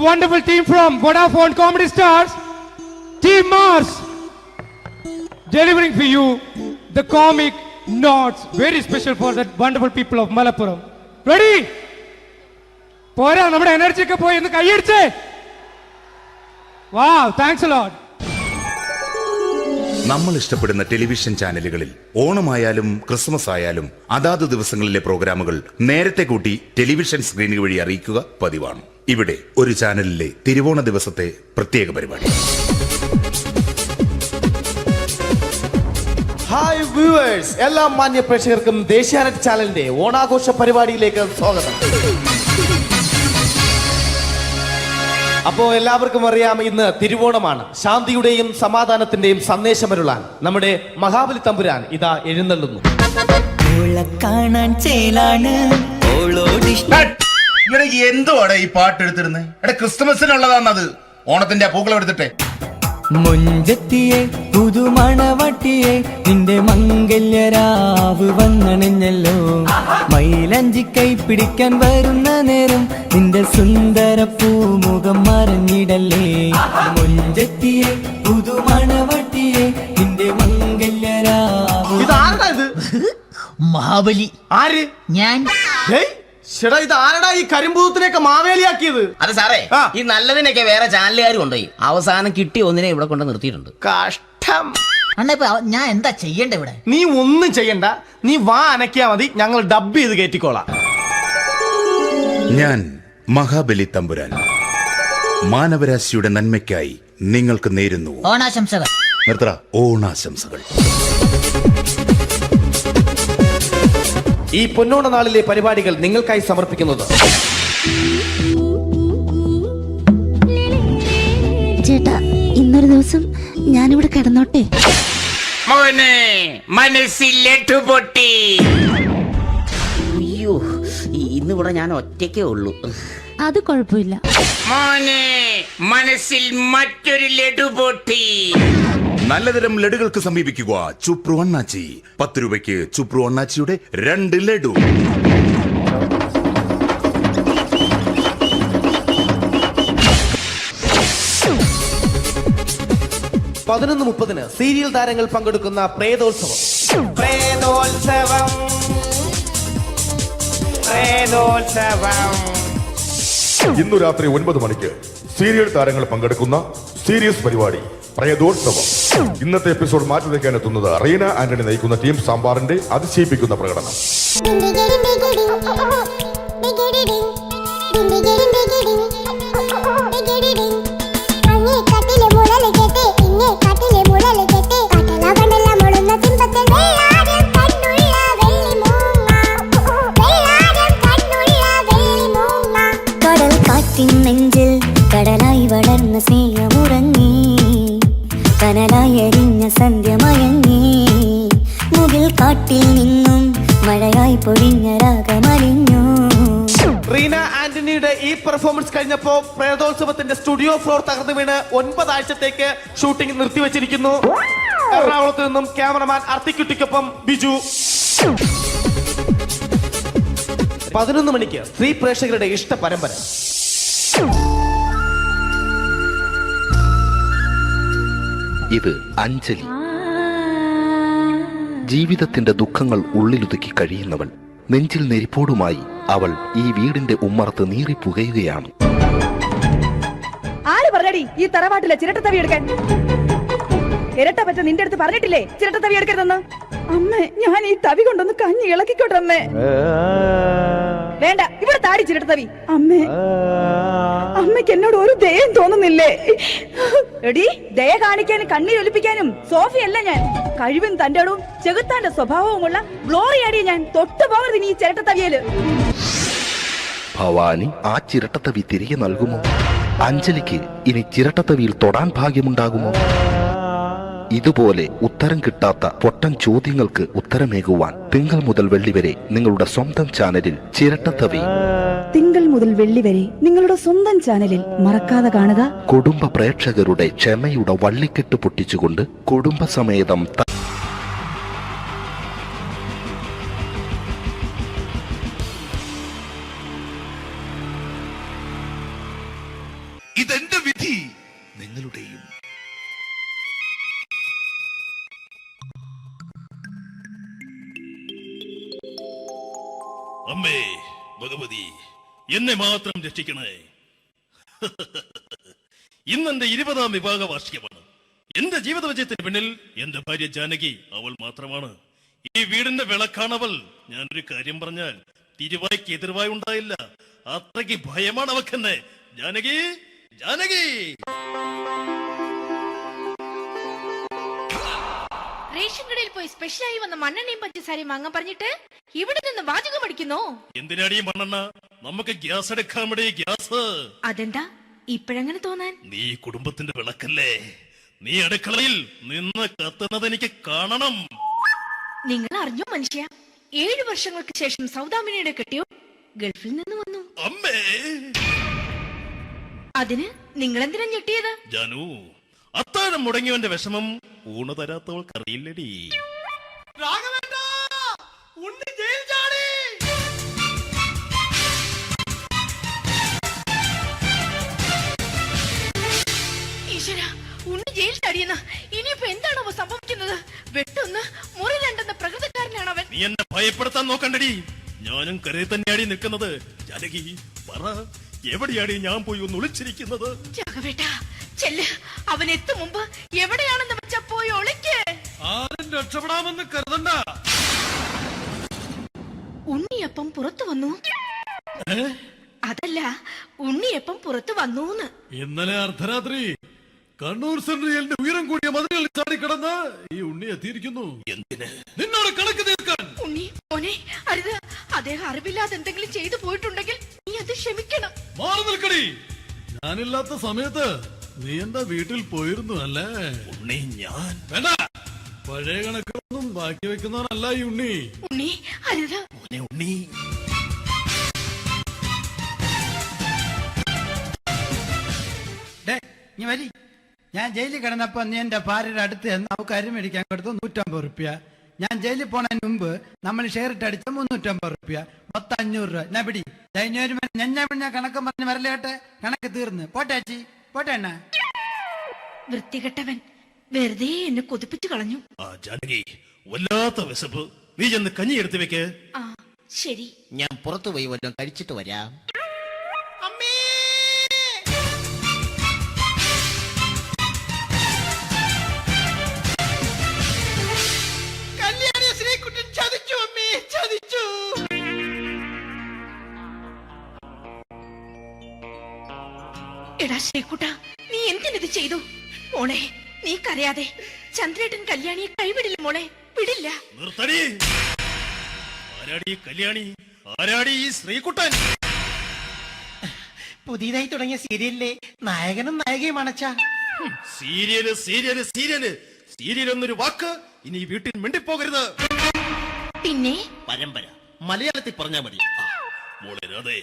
wonderful team from Vodafone Comedy Stars, Team Mars, delivering for you the comic notes, very special for the wonderful people of Malappuram. Ready? പോരാ, നമ്മുടെ energy ഒക്കെ പോയി ഒന്ന് കൈയടിച്ചേ. Wow, thanks a lot. നമ്മൾ ഇഷ്ടപ്പെടുന്ന television ചാനലുകളിൽ ഓണമായാലും Christmas ആയാലും അതാത് ദിവസങ്ങളിലെ പ്രോഗ്രാമുകൾ നേരത്തെ കൂട്ടി ടെലിവിഷൻ സ്ക്രീനുകൾ വഴി അറിയിക്കുക പതിവാണ്. ഇവിടെ ഒരു ചാനലിലെ തിരുവോണ ദിവസത്തെ പ്രത്യേക പരിപാടി. ഹായ് വ്യൂവേഴ്സ്, എല്ലാ മാന്യ പ്രേക്ഷകർക്കും ദേശീയാനെറ്റ് ചാനലിന്റെ ഓണാഘോഷ പരിപാടിയിലേക്ക് സ്വാഗതം. അപ്പോ എല്ലാവർക്കും അറിയാം, ഇന്ന് തിരുവോണമാണ്. ശാന്തിയുടെയും സമാധാനത്തിന്റെയും സന്ദേശമരുളാൻ നമ്മുടെ മഹാബലി തമ്പുരാൻ ഇതാ എഴുന്നള്ളുന്നു. എന്തുവാടാ ഈ പാട്ട് എടുത്തിരുന്നേ? ക്രിസ്മസിനുള്ളതാണത്. ഓണത്തിന്റെ പൂക്കളം എടുത്തിട്ടെ. മുഞ്ചത്തിയെ പുതുമണവട്ടിയെ നിന്റെ മംഗല്യരാവ് വന്നണിഞ്ഞല്ലോ. മൈലഞ്ചി കൈ പിടിക്കാൻ വരുന്ന നേരം നിന്റെ സുന്ദര പൂമുഖം മറഞ്ഞിടല്ലേ. മുഞ്ചത്തിയെ പുതുമണവട്ടിയെ നിന്റെ മംഗല്യരാവ്. ഇതാരടാ? മഹാബലി. ആര്? ഞാൻ. ചേട്ടാ, ഇത് ആരടാ ഈ കരിമ്പൂത്തിനെയൊക്കെ മാവേലിയാക്കിയത്? അത് സാറേ, ഈ നല്ലതിനൊക്കെ വേറെ ചാനലുകാർ കൊണ്ടുപോയി അവസാനം കിട്ടി ഒന്നിനെ ഇവിടെ കൊണ്ട് നിർത്തിയിട്ടുണ്ട്. കഷ്ടം. അണ്ണാ, ഇപ്പൊ ഞാൻ എന്താ ചെയ്യണ്ട ഇവിടെ? നീ ഒന്നും ചെയ്യണ്ട, നീ വാ അനക്കിയാ മതി, ഞങ്ങൾ ഡബ് ചെയ്ത് കയറ്റിക്കോളാം. ഞാൻ മഹാബലി തമ്പുരാൻ മാനവരാശിയുടെ നന്മയ്ക്കായി നിങ്ങൾക്ക് നേരുന്നു ഓണാശംസകൾ. നിർത്തറ. ഓണാശംസകൾ. ഈ പൊന്നോണ നാളിലെ പരിപാടികൾ നിങ്ങൾക്കായി സമർപ്പിക്കുന്നത് ചേട്ടാ, ഇന്നൊരു ദിവസം ഞാനിവിടെ കിടന്നോട്ടെ. മോനെ മനസ്സിലെട്ടു പൊട്ടി. അയ്യോ, ഇന്നിവിടെ ഞാൻ ഒറ്റയ്ക്കേ ഉള്ളൂ. അത് കുഴപ്പമില്ല. മോനെ മനസ്സിൽ മറ്റൊരു ലഡു പൊട്ടി. നല്ലതരം ലഡുകൾക്ക് സമീപിക്കുക ചുപ്രു അണ്ണാച്ചി. 10 രൂപയ്ക്ക് ചുപ്രു അണ്ണാച്ചിയുടെ 2 ലഡു. (11:30) സീരിയൽ താരങ്ങൾ പങ്കെടുക്കുന്ന പ്രേതോത്സവം. ഇന്നു രാത്രി 9 മണിക്ക് സീരിയൽ താരങ്ങൾ പങ്കെടുക്കുന്ന സീരിയസ് പരിപാടി പ്രേതോത്സവം. ഇന്നത്തെ എപ്പിസോഡ് മാറ്റി വയ്ക്കാൻ എത്തുന്നത് റീന ആന്റണി നയിക്കുന്ന ടീം സാമ്പാറിന്റെ അതിശയിപ്പിക്കുന്ന പ്രകടനം. നെഞ്ചിൽ കടലായി വളർന്ന സ്നേഹമുറങ്ങി, കനലായരിഞ്ഞ സന്ധ്യ മയങ്ങി, മുകിൽ കാട്ടിൽ നിന്നും മഴയായി പൊഴിഞ്ഞ രാഗമലിഞ്ഞു. റീന ആന്റണിയുടെ ഈ പെർഫോമൻസ് കഴിഞ്ഞപ്പോ പ്രേതോത്സവത്തിന്റെ സ്റ്റുഡിയോ ഫ്ലോർ തകർന്നു വീണ് 9 ആഴ്ചത്തേക്ക് ഷൂട്ടിംഗ് നിർത്തിവെച്ചിരിക്കുന്നു. എറണാകുളത്ത് നിന്നും ക്യാമറമാൻ അർത്തിക്കുട്ടിക്കൊപ്പം ബിജു. 11 മണിക്ക് സ്ത്രീ പ്രേക്ഷകരുടെ ഇഷ്ട പരമ്പര. ഇത് അഞ്ജലി. ജീവിതത്തിന്റെ ദുഃഖങ്ങൾ ഉള്ളിലൊതുക്കി കഴിയുന്നവൾ. നെഞ്ചിൽ നെരിപ്പോടുമായി അവൾ ഈ വീടിന്റെ ഉമ്മറത്ത് നീറിപ്പുകയുകയാണ്. ആര് പറഞ്ഞടി ഈ തറവാട്ടിലെ ചിരട്ടത്തവി എടുക്കാൻ? ഇരട്ട പറ്റ നിന്റെ അടുത്ത് പറഞ്ഞിട്ടില്ലേ ചിരട്ടത്തവി എടുക്കരുതെന്ന്? അമ്മേ, ഞാൻ ഈ തവി കൊണ്ടൊന്ന് കഞ്ഞി ഇളക്കിക്കോട്ടെ അമ്മേ. വേണ്ട, ഇവിടെ താടി ചിരട്ടത്തവി. അമ്മേ, അമ്മയ്ക്ക് എന്നോട് ഒരു ദയം തോന്നുന്നില്ലേ? എടി, ദയ കാണിക്കാനും കണ്ണീരൊലിപ്പിക്കാനും സോഫിയല്ല ഞാൻ. കഴിവും തന്റെ ഇടവും ചെകുത്താന്റെ സ്വഭാവവുമുള്ള ഗ്ലോറിയാടിയ ഞാൻ. തൊട്ടു പോകരുത് ഈ ചിരട്ടത്തവിയല്. ഭവാനി ആ ചിരട്ടത്തവി തിരികെ നൽകുമോ? അഞ്ജലിക്ക് ഇനി ചിരട്ടത്തവിയിൽ തൊടാൻ ഭാഗ്യമുണ്ടാകുമോ? ഇതുപോലെ ഉത്തരം കിട്ടാത്ത പൊട്ടൻ ചോദ്യങ്ങൾക്ക് ഉത്തരമേകുവാൻ തിങ്കൾ മുതൽ വെള്ളി വരെ നിങ്ങളുടെ സ്വന്തം ചാനലിൽ ചിരട്ടത്തവി. തിങ്കൾ മുതൽ വെള്ളി വരെ നിങ്ങളുടെ സ്വന്തം ചാനലിൽ മറക്കാതെ കാണുക. കുടുംബ പ്രേക്ഷകരുടെ ക്ഷമയുടെ വള്ളിക്കെട്ട് പൊട്ടിച്ചുകൊണ്ട് കുടുംബസമേതം അമ്മേ ഭഗവതി, എന്നെ മാത്രം രക്ഷിക്കണേ. ഇന്നെന്റെ 20ാം വിവാഹ വാർഷികമാണ്. എന്റെ ജീവിത വിജയത്തിന് പിന്നിൽ എന്റെ ഭാര്യ ജാനകി അവൾ മാത്രമാണ്. ഈ വീടിന്റെ വിളക്കാണവൾ. ഞാനൊരു കാര്യം പറഞ്ഞാൽ തിരുവായ്ക്ക് എതിർവായി ഉണ്ടായില്ല. അത്രയ്ക്ക് ഭയമാണ് അവക്കെന്നെ. ജാനകി, ജാനകി. റേഷൻ കടയിൽ പോയി സ്പെഷ്യലായി വന്ന മണ്ണെണ്ണയും പഞ്ചസാരയും വാങ്ങാൻ പറഞ്ഞിട്ട് ഇവിടെ നിന്ന് വാചകം അടിക്കുന്നോ? എന്തിനാടി മണ്ണെണ്ണ? നമുക്ക് ഗ്യാസ് എടുക്കാൻ വേണ്ടി ഗ്യാസ്. അതെന്താ ഇപ്പഴങ്ങനെ തോന്നാൻ? നീ കുടുംബത്തിന്റെ വിളക്കല്ലേ. നീ അടുക്കളയിൽ നിന്ന് കത്തുന്നത് എനിക്ക് കാണണം. നിങ്ങൾ അറിഞ്ഞോ മനുഷ്യ, 7 വർഷങ്ങൾക്ക് ശേഷം സൗദാമിനിയുടെ കെട്ടിയോ ഗൾഫിൽ നിന്ന് വന്നു. അമ്മേ, അതിന് നിങ്ങൾ എന്തിനാ ഞെട്ടിയത്? ജാനു, അത്താഴം മുടങ്ങിയവന്റെ വിഷമം ഊണ് തരാത്തവൾക്കറിയില്ലടി. ഈശ്വര, ഉണ്ണി ജയിൽ ചാടിയെന്ന്. ഇനിയിപ്പോ എന്താണോ സംഭവിക്കുന്നത്? വെട്ടൊന്ന് മുറി രണ്ടെന്ന പ്രകൃതക്കാരനാണ് അവൻ. നീ എന്നെ ഭയപ്പെടുത്താൻ നോക്കണ്ടടി. ഞാനും കരയിൽ തന്നെയാടി നിൽക്കുന്നത്. ജാനകി, പറ, എവിടെയാടി ഞാൻ പോയി ഒന്ന് ഒളിച്ചിരിക്കുന്നത്? ജാഗവേട്ട, ചെല്ല്. അവൻ എത്തും മുമ്പ് എവിടെയാണെന്ന് വെച്ചാ പോയി ഒളിക്ക്. ആരും രക്ഷപ്പെടാമെന്ന് കരുതണ്ട. ഉണ്ണിയപ്പം പുറത്തു വന്നു. അതല്ല, ഉണ്ണിയപ്പം പുറത്തു വന്നൂന്ന്. ഇന്നലെ അർദ്ധരാത്രി കണ്ണൂർ സെൻട്രലിന്റെ ഉയരം കൂടിയ മതിലുകളിൽ ചാടിക്കിടന്ന് ഈ ഉണ്ണി എത്തിയിരിക്കുന്നു. എന്തിന്? നിന്നോട് കണക്ക് തീർക്കാൻ. ഉണ്ണി മോനെ, അരുത്. അദ്ദേഹം അറിവില്ലാതെ എന്തെങ്കിലും ചെയ്തു പോയിട്ടുണ്ടെങ്കിൽ നീ അത് ക്ഷമിക്കണം. മാറി നിൽക്കടി. ഞാനില്ലാത്ത സമയത്ത് നീ എന്റെ വീട്ടിൽ പോയിരുന്നു അല്ലേ? ഉണ്ണി, ഞാൻ വേണ്ട. പഴയ കണക്കൊന്നും ബാക്കി വെക്കുന്നവനല്ല ഈ ഉണ്ണി. ഉണ്ണി, അരുത്. ഉണ്ണി, ഞാൻ ജയിലിൽ കിടന്നപ്പോ നീ എന്റെ ഭാര്യയുടെ അടുത്ത് നമുക്ക് അരി മേടിക്കാൻ കൊടുത്തു 150 റുപ്യ. ഞാൻ ജയിലിൽ പോണതിന് മുമ്പ് നമ്മൾ ഷെയർ ഇട്ട് അടിച്ച 350 റുപ്യ, മൊത്തം 500 രൂപ. ഞാൻ പിടി ഞാൻ കണക്കും പറഞ്ഞ് വരലേട്ടെ. കണക്ക് തീർന്ന് പോട്ടേച്ചി, പോട്ടെ അണ്ണ. വൃത്തികെട്ടവൻ വെറുതെ എന്നെ കൊതിപ്പിച്ചു കളഞ്ഞു. ജാനകി, വല്ലാത്ത വിശപ്പ്. നീ ചെന്ന് കഞ്ഞി എടുത്ത് വെക്ക്. ആ ശരി. ഞാൻ പുറത്തു പോയി വല്ലതും കഴിച്ചിട്ട് വരാം. എടാ ശ്രീകുട്ട, നീ എന്തിനിത് ചെയ്തു? മോളെ, നീ കരയാതെ. ചന്ദ്രേട്ടൻ കല്യാണിയെ കൈവിടില്ല മോളെ, വിടില്ല. നിർത്തടി. ആരാടി കല്യാണി? ആരാടി ഈ ശ്രീകുട്ടൻ? പുതിയതായി തുടങ്ങിയ സീരിയലിലെ നായകനും നായികയും അണച്ചാ. സീരിയല് സീരിയല് സീരിയല് സീരിയൽ എന്നൊരു വാക്ക് ഇനി വീട്ടിൽ മിണ്ടിപ്പോകരുത്. പിന്നെ പരമ്പര മലയാളത്തിൽ പറഞ്ഞാ മതി. മോളെ രാധേ,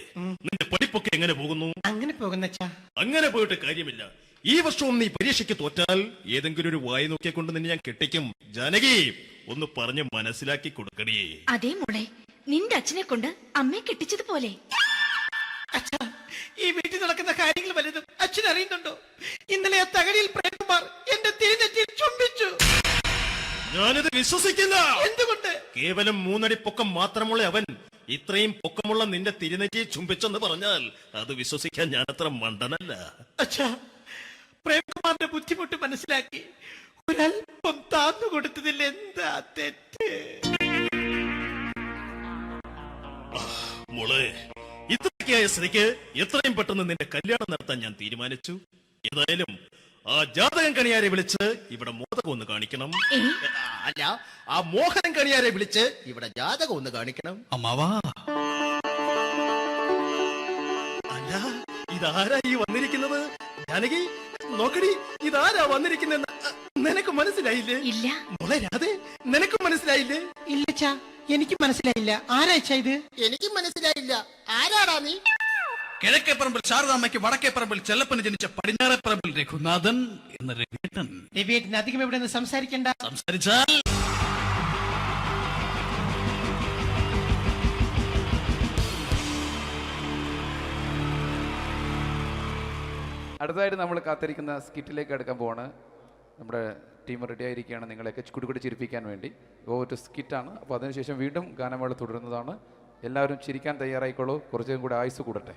നിന്റെ പഠിപ്പൊക്കെ എങ്ങനെ പോകുന്നു? അങ്ങനെ പോകുന്നച്ചാ. അങ്ങനെ പോയിട്ട് കാര്യമില്ല. ഈ വർഷവും നീ പരീക്ഷയ്ക്ക് തോറ്റാൽ ഏതെങ്കിലും ഒരു വായി നോക്കിക്കൊണ്ട് നിന്നെ ഞാൻ കെട്ടിക്കും. ജാനകി, ഒന്ന് പറഞ്ഞ് മനസ്സിലാക്കി കൊടുക്കണേ. അതേ മോളെ, നിന്റെ അച്ഛനെ കൊണ്ട് അമ്മയെ കെട്ടിച്ചതുപോലെ. ഈ വീട്ടിൽ നടക്കുന്ന കാര്യങ്ങൾ വലുതും അച്ഛൻ അറിയുന്നുണ്ടോ? ഇന്നലെ ആ തകഴിയിൽ പ്രേംകുമാർ എന്റെ തിരുനെറ്റിയിൽ ചുംബിച്ചു. ഞാനിത് വിശ്വസിക്കില്ല. എന്തുകൊണ്ട്? കേവലം 3 അടി പൊക്കം മാത്രമുള്ള അവൻ ഇത്രയും പൊക്കമുള്ള നിന്റെ തിരുനെറ്റിയെ ചുംബിച്ചെന്ന് പറഞ്ഞാൽ അത് വിശ്വസിക്കാൻ ഞാൻ അത്ര മണ്ടനല്ല. അച്ഛാ, പ്രേംകുമാറിന്റെ ബുദ്ധിമുട്ട് മനസ്സിലാക്കി ഒരല്പം താന്നു കൊടുത്തതിൽ എന്താ തെറ്റ്? മോളെ, ഇത്രയ്ക്കായ സ്ഥിതിക്ക് എത്രയും പെട്ടെന്ന് നിന്റെ കല്യാണം നടത്താൻ ഞാൻ തീരുമാനിച്ചു. ഏതായാലും ആ ജാതകം കണിയാരെ വിളിച്ച് ഇവിടെ മോദകം ഒന്ന് കാണിക്കണം. അല്ല, ആ മോഹനം കണിയാരെ വിളിച്ച് ഇവിടെ ജാതകം ഒന്ന് കാണിക്കണം. അമ്മാവാ, അല്ല, ഇതാരാ ഈ വന്നിരിക്കുന്നത്? ജാനകി, നോക്കടി, ഇതാരാ വന്നിരിക്കുന്നെന്ന് നിനക്ക് മനസ്സിലായില്ലേ? ഇല്ല. മോളെ രാധേ, നിനക്ക് മനസ്സിലായില്ലേ? ഇല്ലച്ചാ, എനിക്ക് മനസ്സിലായില്ല. ആരാച്ചാ ഇത്? എനിക്കും മനസ്സിലായില്ല. ആരാടാ നീ? കിഴക്കേപ്പറമ്പിൽ ശാരദാമ്മയ്ക്ക് വടക്കേപ്പറമ്പിൽ ചെല്ലപ്പന് ജനിച്ച പടിഞ്ഞാറേപ്പറമ്പിൽ രഘുനാഥൻ എന്ന രവിയേട്ടൻ. രവിയേട്ടൻ അധികം ഇവിടെ നിന്ന് സംസാരിക്കണ്ട. സംസാരിച്ചാൽ അടുത്തതായിട്ട് നമ്മൾ കാത്തിരിക്കുന്ന സ്കിറ്റിലേക്ക് എടുക്കാൻ പോവാണ്. നമ്മുടെ ടീം റെഡി ആയിരിക്കുകയാണ് നിങ്ങളെയൊക്കെ കുടുകുടി ചിരിപ്പിക്കാൻ വേണ്ടി. ഒരു സ്കിറ്റാണ്. അപ്പോൾ അതിനുശേഷം വീണ്ടും ഗാനമേള തുടരുന്നതാണ്. എല്ലാവരും ചിരിക്കാൻ തയ്യാറായിക്കോളൂ, കുറച്ചും കൂടെ ആയുസ് കൂടട്ടെ.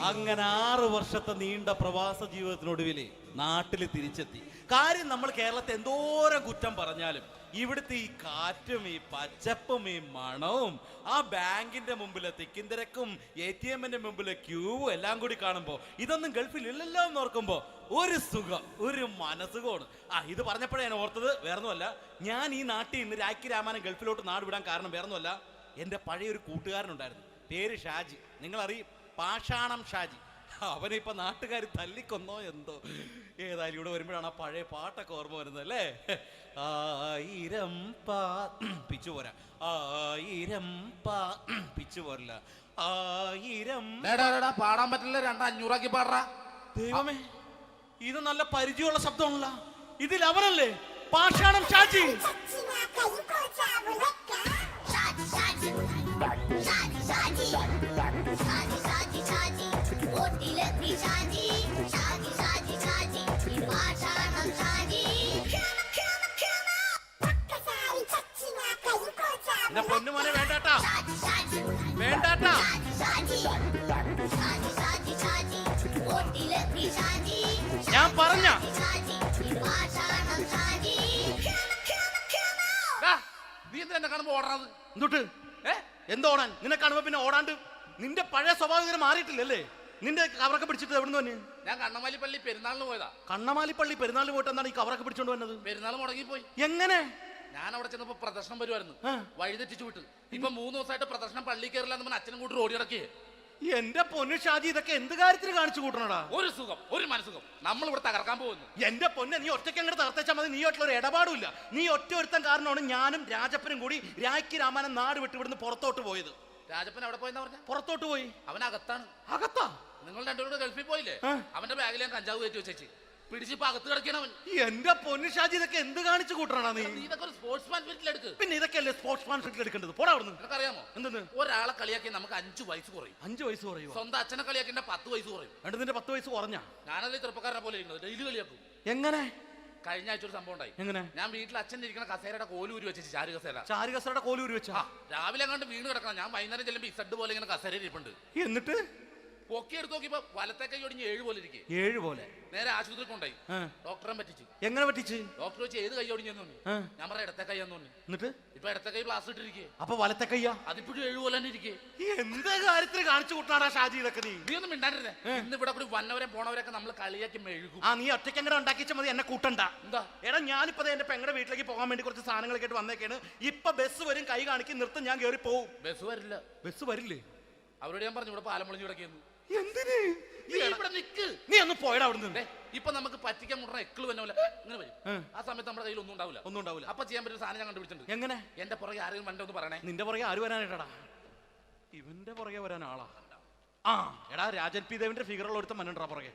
അങ്ങനെ 6 വർഷത്തെ നീണ്ട പ്രവാസ ജീവിതത്തിനൊടുവിൽ നാട്ടിൽ തിരിച്ചെത്തി. കാര്യം നമ്മൾ കേരളത്തെ എന്തോരം കുറ്റം പറഞ്ഞാലും ഇവിടുത്തെ ഈ കാറ്റും ഈ പച്ചപ്പും ഈ മണവും ആ ബാങ്കിന്റെ മുമ്പിലെ തിക്കും തിരക്കും ATM-ന്റെ മുമ്പിലെ ക്യൂവും എല്ലാം കൂടി കാണുമ്പോൾ ഇതൊന്നും ഗൾഫിൽ ഇല്ലല്ലോ എന്ന് ഓർക്കുമ്പോൾ ഒരു സുഖം, ഒരു മനസുഖമാണ്. ഇത് പറഞ്ഞപ്പോഴേ ഞാൻ ഓർത്തത് വേറൊന്നുമല്ല, ഞാൻ ഈ നാട്ടിൽ നിന്ന് രാഖി രാമായണം ഗൾഫിലോട്ട് നാട് വിടാൻ കാരണം വേറൊന്നുമല്ല, എൻ്റെ പഴയൊരു കൂട്ടുകാരനുണ്ടായിരുന്നു, പേര് ഷാജി. നിങ്ങളറിയും, പാഷാണം ഷാജി. അവനെ ഇപ്പൊ നാട്ടുകാർ തല്ലിക്കൊന്നോ എന്തോ. ഏതായാലും ഇവിടെ വരുമ്പോഴാണ് ആ പഴയ പാട്ടൊക്കെ ഓർമ്മ വരുന്നത് അല്ലേ. 1000 പിച്ചു പോരാ, 1000 പിച്ചു പോരില്ല, 1000 പാടാൻ പറ്റില്ല, 200 പാടാ. ദൈവമേ, ഇത് നല്ല പരിചയമുള്ള ശബ്ദമാണല്ലോ. ഇതിൽ അവനല്ലേ പാഷാണം ഷാജി? പൊന്നുമോനെ വേണ്ടാട്ടാ, വേണ്ടാട്ടാ. ഞാൻ പറഞ്ഞ നീ എന്താ കാണുമ്പോ ഓടാത്? എന്തുട്ട് എന്തോടാൻ? നിന്നെ കാണുമ്പോ പിന്നെ ഓടാണ്ട് നിന്റെ പഴയ സ്വഭാവം മാറിയിട്ടില്ലല്ലേ? നിന്റെ കവറൊക്കെ പിടിച്ചിട്ട് എവിടുന്ന് തന്നെ? ഞാൻ കണ്ണമാലി പള്ളി പെരുന്നാളിന് പോയതാ. കണ്ണമാലി പള്ളി പെരുന്നാളിന് പോയിട്ട് എന്താണ് ഈ കവറൊക്കെ പിടിച്ചോണ്ട് വന്നത്? പെരുന്നാൾ മുടങ്ങിപ്പോയി. എങ്ങനെ? ഞാൻ അവിടെ ചെന്നപ്പോ പ്രദർശനം വരുമായിരുന്നു, വഴിതെറ്റിച്ചു വിട്ടു. ഇപ്പൊ 3 ദിവസമായിട്ട് പ്രദർശനം പള്ളി കയറില്ല എന്ന് അച്ഛനും കൂട്ടി ഓടി ഇറക്കിയേ. എന്റെ പൊന്നു ഷാജി, ഇതൊക്കെ എന്ത് കാര്യത്തിന് കാണിച്ചു കൂട്ടണടാ? ഒരു സുഖം, ഒരു മനസുഖം. നമ്മൾ ഇവിടെ തകർക്കാൻ പോകുന്നു. എന്റെ പൊന്നെ, നീ ഒറ്റയ്ക്ക് അങ്ങോട്ട് തകർത്തേച്ചാൽ മതി. നീ ഒറ്റ ഒരു ഇടപാടുമില്ല. നീ ഒറ്റ ഒരുത്തൻ കാരണമാണ് ഞാനും രാജപ്പനും കൂടി രാഖി രാമായണം നാട് വിട്ട് ഇവിടുന്ന് പുറത്തോട്ട് പോയത്. രാജപ്പൻ എവിടെ പോയെന്നാ പറഞ്ഞ? പുറത്തോട്ട് പോയി. അവനകത്താണ്. അകത്താ? നിങ്ങൾ രണ്ടുപേരും ഗൾഫിൽ പോയില്ലേ? അവന്റെ ബാഗിൽ ഞാൻ കഞ്ചാവ് കയറ്റി വെച്ചേച്ച് പിടിച്ചിപ്പോ അകത്ത് കിടക്കണവൻ. എന്റെ പൊന്നു ഷാജി, ഇതൊക്കെ എന്ത് കാണിച്ചു കൂട്ടണ നീ? ഇതൊക്കെ ഒരു സ്പോർട്സ്മാൻ ഫീൽഡിൽ എടുക്ക്. പിന്നെ ഇതൊക്കെ അല്ലേ സ്പോർട്സ്മാൻ ഫീൽഡിൽ എടുക്കേണ്ടത്? പോടാ അവിടുന്ന്. നിനക്കറിയാമോ എന്തെന്ന്? ഒരാളെ കളിയാക്കി നമുക്ക് 5 വയസ്സ് കുറയും. 5 വയസ്സ് കുറയും? സ്വന്തം അച്ഛനെ കളിയാക്കി 10 വയസ്സ് കുറയും. എന്നിട്ട് നിന്റെ 10 വയസ്സ് കുറഞ്ഞ? ഞാനല്ലേ ചെറുപ്പക്കാരനെ പോലെ ഇരിക്കുന്നത്, ഡെയിലി കളിയാക്കും. എങ്ങനെ? കഴിഞ്ഞ ആഴ്ച ഒരു സംഭവം ഉണ്ടായി. എങ്ങനെ? ഞാൻ വീട്ടിൽ അച്ഛൻ ഇരിക്കുന്ന കസേരയുടെ കോലൂരി വെച്ചു. ചാരു കസേരയുടെ കോലൂരി വെച്ചാ? രാവിലെ അങ്ങോട്ട് വീണ് കിടക്കണം. ഞാൻ വൈകുന്നേരം ചെല്ലുമ്പോ ഇസഡ് പോലെ ഇങ്ങനെ കസേര ഇരിപ്പുണ്ട്. എന്നിട്ട് പൊക്കി എടുത്ത് നോക്കിയപ്പോ വലത്തെ കൈ ഒടിഞ്ഞ് 7 പോലെ ഇരിക്കേ. 7 പോലെ? നേരെ ആശുപത്രി കൊണ്ടായി. ഡോക്ടറെ പറ്റിച്ചു. എങ്ങനെ പറ്റിച്ച്? ഡോക്ടർ വെച്ച് ഏത് കൈ ഒടിഞ്ഞെന്ന് തോന്നി. ഞാൻ പറയാം ഇടത്തെ കൈ എന്ന് തോന്നി. എന്നിട്ട് ഇപ്പൊ ഇടത്തെ കൈ പ്ലാസ്റ്റർ ഇട്ടിരിക്കേ. അപ്പൊ വലത്തെ കയ്യാ? അതിപ്പോഴും 7 പോലെ തന്നെ ഇരിക്കേ. എന്ത് കാര്യത്തിന് കാണിച്ചു കൂട്ടാടാ ഷാജി ഇതൊക്കെ? നീ ഒന്നും മിണ്ടാണ്ടിരുന്നേ. ഇന്ന് ഇവിടെ കൂടി വന്നവരെ പോണവരൊക്കെ നമ്മൾ കളിയാക്കി മെഴുകും. നീ ഒറ്റയ്ക്ക് അങ്ങനെ ഉണ്ടാക്കിച്ചാൽ മതി, എന്നെ കൂട്ടണ്ട. എന്താ? എടാ, ഞാനിപ്പോ എന്റെ പെങ്ങളുടെ വീട്ടിലേക്ക് പോകാൻ വേണ്ടി കുറച്ച് സാധനങ്ങളൊക്കെ ആയിട്ട് വന്നേക്കാണ്. ഇപ്പൊ ബസ് വരും, കൈ കാണിക്കും, നിർത്തും, ഞാൻ കയറി പോവും. ബസ് വരില്ല. ബസ് വരില്ലേ? അവരോട് ഞാൻ പറഞ്ഞു ഇവിടെ പാലം പൊളിഞ്ഞു കിടക്കുന്നു. എന്തിന്? നീ ഒന്ന് പോയടാ അവിടുന്ന്. ഇപ്പൊ നമുക്ക് പറ്റിക്കാൻ മുടണ എക്കിള് തന്നെ ഇങ്ങനെ വരും. ആ സമയത്ത് നമ്മുടെ കയ്യിൽ ഒന്നും ഉണ്ടാവില്ല. അപ്പൊ ചെയ്യാൻ പറ്റുന്ന സാധനം ഞാൻ കണ്ടുപിടിച്ചിട്ടുണ്ട്. എങ്ങനെ? എന്റെ പുറകെ ആരെങ്കിലും വണ്ടി ഒന്ന് പറയണേ. നിന്റെ പുറകെ ആര് വരാനായിട്ടാ? ഇവന്റെ പുറകെ വരാൻ ആളാ? എടാ, രാജൻ പി ദേവിന്റെ ഫിഗറുള്ള ഒരുത്ത മനുണ്ടാ പുറകെ.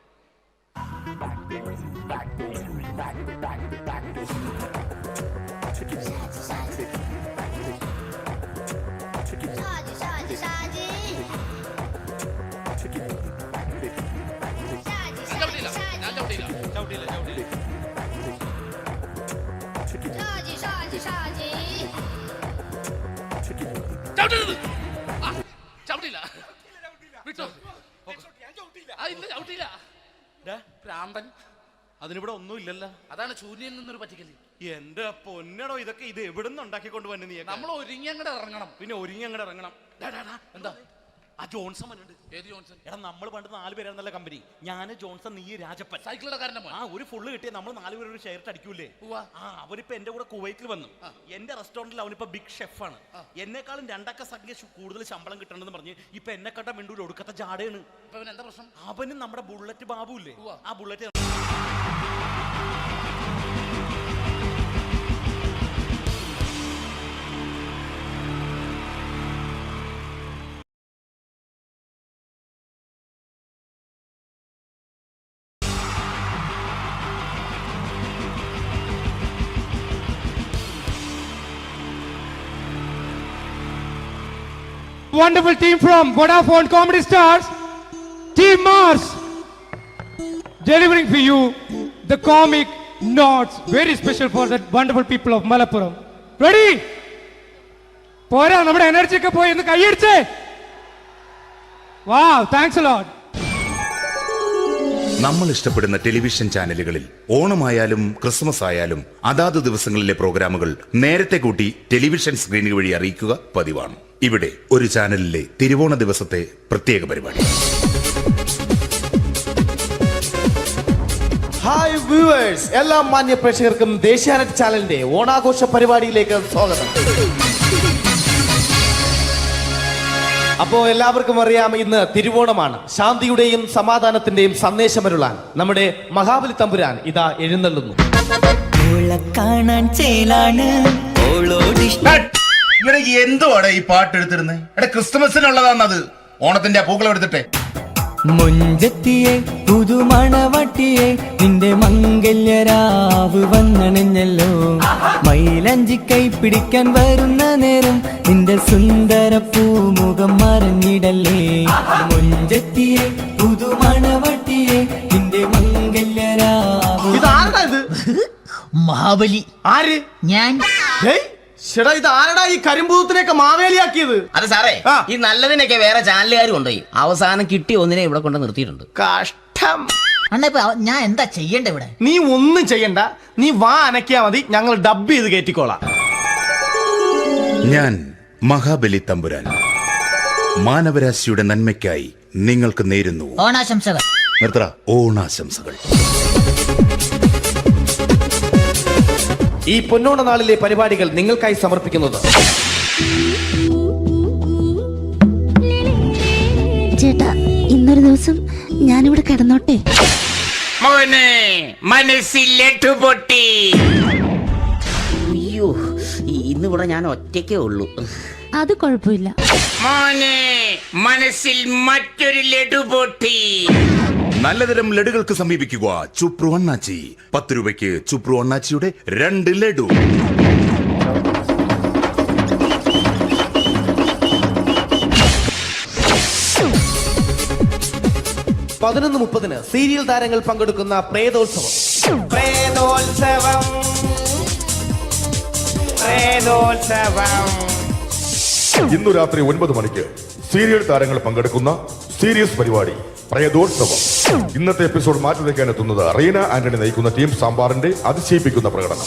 അതിനിവിടെ ഒന്നും ഇല്ലല്ലോ. അതാണ് ശൂന്യൻ നിന്നൊരു പറ്റിക്കല്. എന്റെ പൊന്നടോ, ഇതൊക്കെ ഇത് എവിടുന്ന് ഉണ്ടാക്കിക്കൊണ്ട് വന്നെ നീ? നമ്മൾ ഒരുങ്ങി അങ്ങോട്ട് ഇറങ്ങണം. പിന്നെ ഒരുങ്ങി അങ്ങോട്ട് ഇറങ്ങണം. എന്താ? ആ ജോൺസൺ വന്നിട്ടുണ്ട്. ഏത് ജോൺസൺ? എടാ, നമ്മൾ പണ്ട് 4 പേരായിരുന്നല്ല കമ്പനി. ഞാന്, ജോൺസൺ, നീ, രാജപ്പൻ. സൈക്കിളുടെ കാരന്റെ മോൻ. ഒരു ഫുള്ള് കിട്ടിയ നമ്മൾ 4 പേര് ഒരു ഷെയർ അടിക്കൂലേ? അവനിപ്പോ എന്റെ കൂടെ കുവൈറ്റിൽ വന്നു. എന്റെ റെസ്റ്റോറന്റിൽ അവനിപ്പോ ബിഗ് ഷെഫാണ്. എന്നെക്കാളും 2 അക്ക സംഖ്യ കൂടുതൽ ശമ്പളം കിട്ടണമെന്ന് പറഞ്ഞ് ഇപ്പൊ എന്നെ കണ്ട മിണ്ടൂര് ഒടുക്കത്തെ ജാടയാണ്. എന്താ പ്രശ്നം? അവനും നമ്മുടെ ബുള്ളറ്റ് ബാബു ഇല്ലേ, ആ bullet Wonderful team from Vodafone Comedy Stars, Team Mars, delivering for you the comic notes, very special for the wonderful people of Malappuram. Ready? പോരാ, നമ്മുടെ എനർജി ഒക്കെ പോയി. ഒന്ന് കൈയടിച്ചേ. വാവ്, താങ്ക്സ് എ ലോട്ട്. നമ്മൾ ഇഷ്ടപ്പെടുന്ന ടെലിവിഷൻ ചാനലുകളിൽ ഓണമായാലും ക്രിസ്മസ് ആയാലും അതാത് ദിവസങ്ങളിലെ പ്രോഗ്രാമുകൾ നേരത്തെ കൂട്ടി ടെലിവിഷൻ സ്ക്രീനുകൾ വഴി അറിയിക്കുക പതിവാണ്. ഇവിടെ ഒരു ചാനലിലെ തിരുവോണ ദിവസത്തെ പ്രത്യേക പരിപാടി. ഹായ് വ്യൂവേഴ്സ്, എല്ലാ മാന്യ പ്രേക്ഷകർക്കും ദേശീയാനെറ്റ് ചാനലിന്റെ ഓണാഘോഷ പരിപാടിയിലേക്ക് സ്വാഗതം. അപ്പോ എല്ലാവർക്കും അറിയാം, ഇന്ന് തിരുവോണമാണ്. ശാന്തിയുടെയും സമാധാനത്തിന്റെയും സന്ദേശമരുളാൻ നമ്മുടെ മഹാബലി തമ്പുരാൻ ഇതാ എഴുന്നള്ളുന്നു. എന്തുവാടെ ഈ പാട്ട് എടുത്തിരുന്നത്? എടാ, ക്രിസ്തുമസിനുള്ളതാണത്. ഓണത്തിന്റെ പൂക്കളം എടുത്തിട്ടെ. മുഞ്ചത്തിയെ പുതുമണവട്ടിയെ നിന്റെ മംഗല്യരാവ് വന്നണഞ്ഞല്ലോ. മൈലഞ്ചി കൈ പിടിക്കാൻ വരുന്ന നേരം നിന്റെ സുന്ദര പൂമുഖം മറഞ്ഞിടല്ലേ. മുഞ്ചത്തിയെ പുതുമണവട്ടിയെ നിന്റെ മംഗല്യരാവ്. മഹാബലി. ആര്? ഞാൻ. ചേട്ടാ, ഇത് ആരടാ ഈ കരിമ്പൂത്തിനെയൊക്കെ മാവേലിയാക്കിയത്? അത് സാറേ, ഈ നല്ലതിനൊക്കെ വേറെ ചാനലുകാർ കൊണ്ടുപോയി അവസാനം കിട്ടി ഒന്നിനെ ഇവിടെ കൊണ്ട് നിർത്തിയിട്ടുണ്ട്. കഷ്ടം. ഞാൻ എന്താ ചെയ്യണ്ട ഇവിടെ? നീ ഒന്നും ചെയ്യണ്ട, നീ വാ അനക്കിയാ മതി, ഞങ്ങൾ ഡബ് ചെയ്ത് കയറ്റിക്കോളാം. ഞാൻ മഹാബലി തമ്പുരാൻ മാനവരാശിയുടെ നന്മയ്ക്കായി നിങ്ങൾക്ക് നേരുന്നു ഓണാശംസകൾ. നിർത്തറ. ഓണാശംസകൾ. ഈ പൊന്നോണ നാളിലെ പരിപാടികൾ നിങ്ങൾക്കായി സമർപ്പിക്കുന്നത് ചേട്ടാ, ഇന്നൊരു ദിവസം ഞാനിവിടെ കിടന്നോട്ടെ. അയ്യോ, ഇന്നിവിടെ ഞാൻ ഒറ്റയ്ക്കേ ഉള്ളൂ. അത് കുഴപ്പമില്ല. മനസ്സിൽ മറ്റൊരു ലഡു പൊട്ടി. നല്ലതരം ലഡുകൾക്ക് സമീപിക്കുക ചുപ്രു അണ്ണാച്ചി. 10 രൂപയ്ക്ക് ചുപ്രു അണ്ണാച്ചിയുടെ 2 ലഡു. പതിനൊന്ന് 30 സീരിയൽ താരങ്ങൾ പങ്കെടുക്കുന്ന പ്രേതോത്സവം. ഇന്നു രാത്രി 9 മണിക്ക് സീരിയൽ താരങ്ങൾ പങ്കെടുക്കുന്ന സീരിയസ് പരിപാടി പ്രേതോത്സവം. ഇന്നത്തെ എപ്പിസോഡ് മാറ്റി വയ്ക്കാൻ എത്തുന്നത് റീന ആന്റണി നയിക്കുന്ന ടീം സാമ്പാറിന്റെ അതിശയിപ്പിക്കുന്ന പ്രകടനം.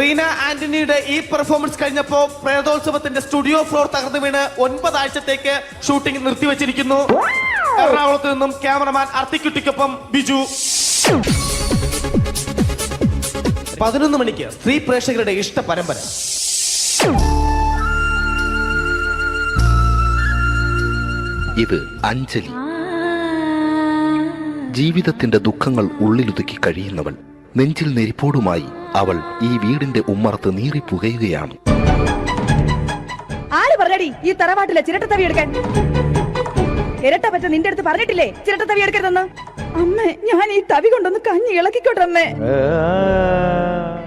റീന ആന്റണിയുടെ ഈ പെർഫോമൻസ് കഴിഞ്ഞപ്പോ പ്രേതോത്സവത്തിന്റെ സ്റ്റുഡിയോ ഫ്ലോർ തകർന്നു വീണ് 9 ആഴ്ചത്തേക്ക് ഷൂട്ടിംഗ് നിർത്തിവെച്ചിരിക്കുന്നു. എറണാകുളത്ത് നിന്നും ക്യാമറമാൻ അർത്തിക്കുട്ടിക്കൊപ്പം ബിജു. 11 മണിക്ക് സ്ത്രീ പ്രേക്ഷകരുടെ ഇഷ്ട പരമ്പര. ഇത് അഞ്ജലി. ജീവിതത്തിന്റെ ദുഃഖങ്ങൾ ഉള്ളിലൊതുക്കി കഴിയുന്നവൾ. നെഞ്ചിൽ നെരിപ്പോടുമായി അവൾ ഈ വീടിന്റെ ഉമ്മറത്ത് നീറിപ്പുകയുകയാണ്. ആര് പറഞ്ഞടി ഈ തറവാട്ടിലെ ചിരട്ടത്തവി എടുക്കാൻ? ഇരട്ട പറ്റ നിന്റെ അടുത്ത് പറഞ്ഞിട്ടില്ലേ ചിരട്ടത്തവി എടുക്കരുതെന്ന്? അമ്മേ, ഞാൻ ഈ തവി കൊണ്ടൊന്ന് കഞ്ഞി ഇളക്കിക്കോട്ടെ അമ്മേ.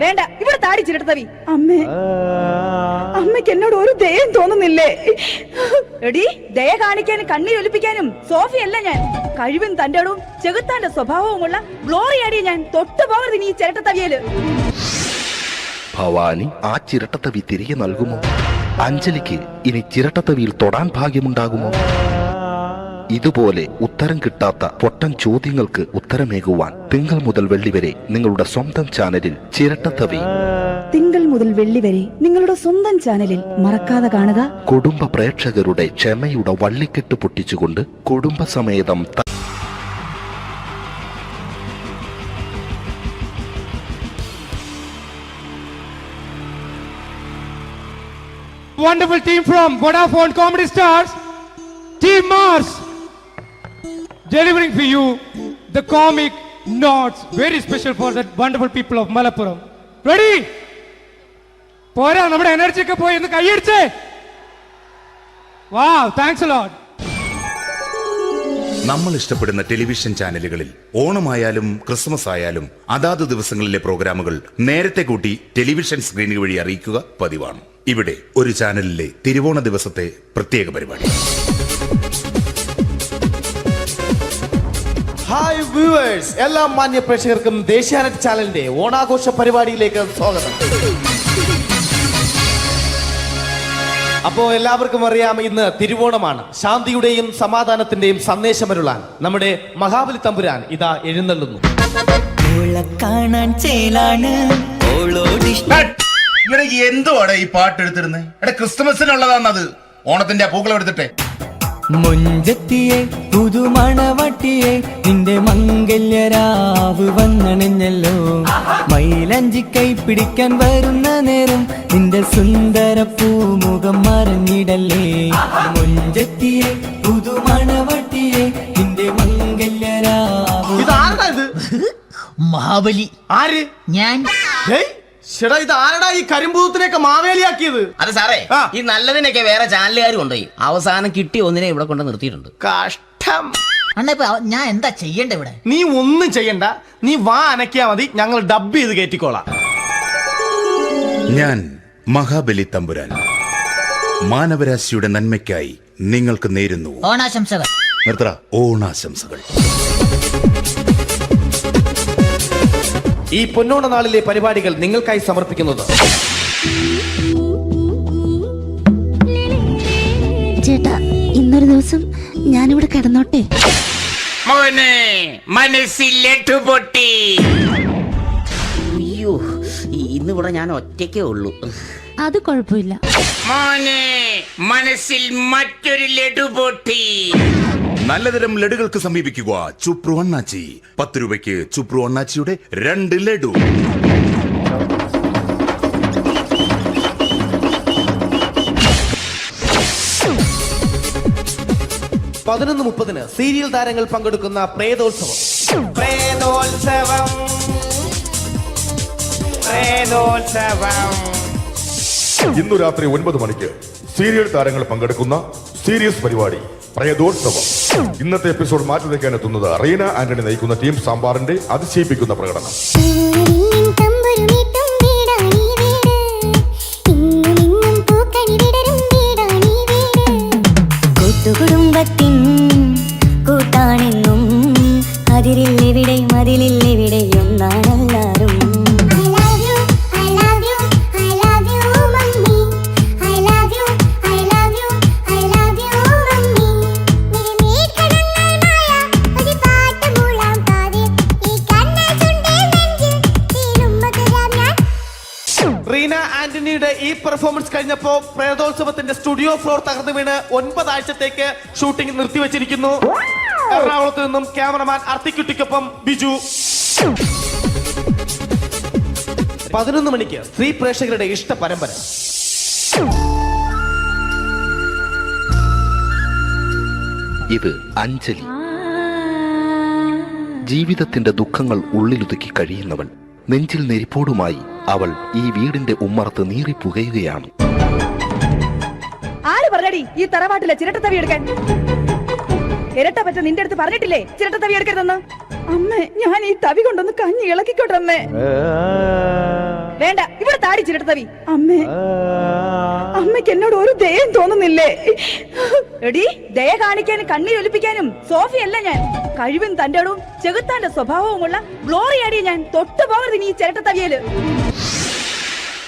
വേണ്ട, ഇവിടെ താടി ചിരട്ടത്തവി. അമ്മേ, അമ്മയ്ക്ക് എന്നോട് ഒരു ദയം തോന്നുന്നില്ലേ? എടി, ദയ കാണിക്കാനും കണ്ണീരൊലിപ്പിക്കാനും സോഫിയല്ല ഞാൻ. കഴിവും തന്റെ ഇടവും ചെകുത്താന്റെ സ്വഭാവവുമുള്ള ഗ്ലോറിയാടി ഞാൻ. തൊട്ടുപോകരുത് നീ ചിരട്ടത്തവിയല്. ഭവാനി ആ ചിരട്ടത്തവി തിരികെ നൽകുമോ? അഞ്ജലിക്ക് ഇനി ചിരട്ടത്തവിയിൽ തൊടാൻ ഭാഗ്യമുണ്ടാകുമോ? ഇതുപോലെ ഉത്തരം കിട്ടാത്ത പൊട്ടൻ ചോദ്യങ്ങൾക്ക് ഉത്തരമേകുവാൻ തിങ്കൾ മുതൽ വെള്ളി വരെ നിങ്ങളുടെ സ്വന്തം ചാനലിൽ ചിരട്ടത്തവി. തിങ്കൾ മുതൽ വെള്ളി വരെ നിങ്ങളുടെ സ്വന്തം ചാനലിൽ മറക്കാതെ കാണുക. കുടുംബ പ്രേക്ഷകരുടെ ക്ഷമയുടെ വള്ളിക്കെട്ട് പൊട്ടിച്ചുകൊണ്ട് കുടുംബസമേതം Wonderful team from Vodafone Comedy Stars, Team Mars, delivering for you the comic notes, very special for the wonderful people of Malappuram. Ready? പോരാ, നമ്മുടെ എനർജി ഒക്കെ പോയി. ഒന്ന് കൈയടിച്ചേ. വാവ്, താങ്ക്സ് ലോട്ട്. നമ്മൾ ഇഷ്ടപ്പെടുന്ന ടെലിവിഷൻ ചാനലുകളിൽ ഓണമായാലും ക്രിസ്മസ് ആയാലും അതാത് ദിവസങ്ങളിലെ പ്രോഗ്രാമുകൾ നേരത്തെ കൂട്ടി ടെലിവിഷൻ സ്ക്രീനുകൾ വഴി അറിയിക്കുക പതിവാണ്. ഇവിടെ ഒരു ചാനലിലെ തിരുവോണ ദിവസത്തെ പ്രത്യേക പരിപാടി. ഹായ് വ്യൂവേഴ്സ്, എല്ലാ മാന്യ പ്രേക്ഷകർക്കും ദേശീയാനെറ്റ് ചാനലിന്റെ ഓണാഘോഷ പരിപാടിയിലേക്ക് സ്വാഗതം. അപ്പോ എല്ലാവർക്കും അറിയാം, ഇന്ന് തിരുവോണമാണ്. ശാന്തിയുടെയും സമാധാനത്തിന്റെയും സന്ദേശമരുളാൻ നമ്മുടെ മഹാബലി തമ്പുരാൻ ഇതാ എഴുന്നള്ളുന്നു. കാണാൻ ചേലാണ് എന്തുവാടെ ഈ പാട്ട് എടുത്തിരുന്നത്? എടാ, ക്രിസ്മസിനുള്ളതാണത്. ഓണത്തിന്റെ പൂക്കളം എടുത്തിട്ടെ. മുഞ്ചത്തിയെ പുതുമണവട്ടിയെ നിന്റെ മംഗല്യരാവ് വന്നണഞ്ഞല്ലോ. മൈലഞ്ചി കൈ പിടിക്കാൻ വരുന്ന നേരം നിന്റെ സുന്ദര പൂമുഖം മറഞ്ഞിടല്ലേ. മുഞ്ചത്തിയെ പുതുമണവട്ടിയെ നിന്റെ മംഗല്യരാവ്. മഹാബലി. ആര്? ഞാൻ. ചേട്ടാ, ഇത് ആരടാ ഈ കരിമ്പൂത്തിനെയൊക്കെ മാവേലിയാക്കിയത്? അത് സാറേ, ഈ നല്ലതിനൊക്കെ വേറെ ചാനലുകാർ കൊണ്ടുപോയി അവസാനം കിട്ടി ഒന്നിനെ ഇവിടെ കൊണ്ട് നിർത്തിയിട്ടുണ്ട്. കഷ്ടം. ഞാൻ എന്താ ചെയ്യണ്ട ഇവിടെ? നീ ഒന്നും ചെയ്യണ്ട, നീ വാ അനക്കിയാ മതി, ഞങ്ങൾ ഡബ് ചെയ്ത് കയറ്റിക്കോളാം. ഞാൻ മഹാബലി തമ്പുരാൻ മാനവരാശിയുടെ നന്മയ്ക്കായി നിങ്ങൾക്ക് നേരുന്നു ഓണാശംസകൾ. നിർത്തറ. ഓണാശംസകൾ. ഈ പൊന്നോണ നാളിലെ പരിപാടികൾ നിങ്ങൾക്കായി സമർപ്പിക്കുന്നത് ചേട്ടാ, ഇന്നൊരു ദിവസം ഞാനിവിടെ കിടന്നോട്ടെ. മോനെ മനസ്സിലെട്ടു പൊട്ടി. അയ്യോ, ഇന്നിവിടെ ഞാൻ ഒറ്റയ്ക്കേ ഉള്ളൂ. അത് കുഴപ്പമില്ല. മോനെ മനസ്സിൽ മറ്റൊരു ലഡു പൊട്ടി. നല്ലതരം ലഡുകൾക്ക് സമീപിക്കുക ചുപ്രു അണ്ണാച്ചി. 10 രൂപയ്ക്ക് ചുപ്രു അണ്ണാച്ചിയുടെ 2 ലഡു. (11:30) സീരിയൽ താരങ്ങൾ പങ്കെടുക്കുന്ന പ്രേതോത്സവം. ഇന്നു രാത്രി 9 മണിക്ക് സീരിയൽ താരങ്ങൾ പങ്കെടുക്കുന്ന സീരിയസ് പരിപാടി പ്രേതോത്സവം. ഇന്നത്തെ എപ്പിസോഡ് മാറ്റി വയ്ക്കാൻ എത്തുന്നത് റീന ആന്റണി നയിക്കുന്ന ടീം സാമ്പാറിന്റെ അതിശയിപ്പിക്കുന്ന പ്രകടനം. കുടുംബത്തിൻ കൂട്ടാണെന്നും അതിരില്ലെവിടെ മതിലില്ലെവിടെ ഒന്നാണെല്ലാരും. റീന ആന്റണിയുടെ ഈ പെർഫോമൻസ് കഴിഞ്ഞപ്പോ പ്രേതോത്സവത്തിന്റെ സ്റ്റുഡിയോ ഫ്ലോർ തകർന്നു വീണ് 9 ആഴ്ചത്തേക്ക് ഷൂട്ടിംഗ് നിർത്തിവെച്ചിരിക്കുന്നു. എറണാകുളത്ത് നിന്നും ക്യാമറമാൻ അർത്തിക്കുട്ടിക്കൊപ്പം ബിജു. 11 മണിക്ക് സ്ത്രീ പ്രേക്ഷകരുടെ ഇഷ്ട പരമ്പര. ഇത് അഞ്ജലി. ജീവിതത്തിന്റെ ദുഃഖങ്ങൾ ഉള്ളിലൊതുക്കി കഴിയുന്നവൾ. നെഞ്ചിൽ നെരിപ്പോടുമായി അവൾ ഈ വീടിന്റെ ഉമ്മറത്ത് നീറിപ്പുകയുകയാണ്. ആര് പറഞ്ഞടി ഈ തറവാട്ടിലെ ചിരട്ടത്തവി എടുക്കാൻ? ഇരട്ട പറ്റ നിന്റെ അടുത്ത് പറഞ്ഞിട്ടില്ലേ ചിരട്ടത്തവി എടുക്കരുതെന്ന്? അമ്മേ, ഞാൻ ഈ തവി കൊണ്ടൊന്ന് കഞ്ഞി ഇളക്കിക്കോട്ടെ അമ്മേ. വേണ്ട, ഇവിടെ താടി ചിരട്ടത്തവി. അമ്മേ, അമ്മയ്ക്ക് എന്നോട് ഒരു ദയം തോന്നുന്നില്ലേ? എടി, ദയ കാണിക്കാനും കണ്ണീരൊലിപ്പിക്കാനും സോഫിയല്ല ഞാൻ. കഴിവും തന്റെ ഇടവും ചെകുത്താന്റെ സ്വഭാവവുമുള്ള ഗ്ലോറിയാടി ഞാൻ. തൊട്ടുപോകരുത് നീ ചിരട്ടത്തവിയല്.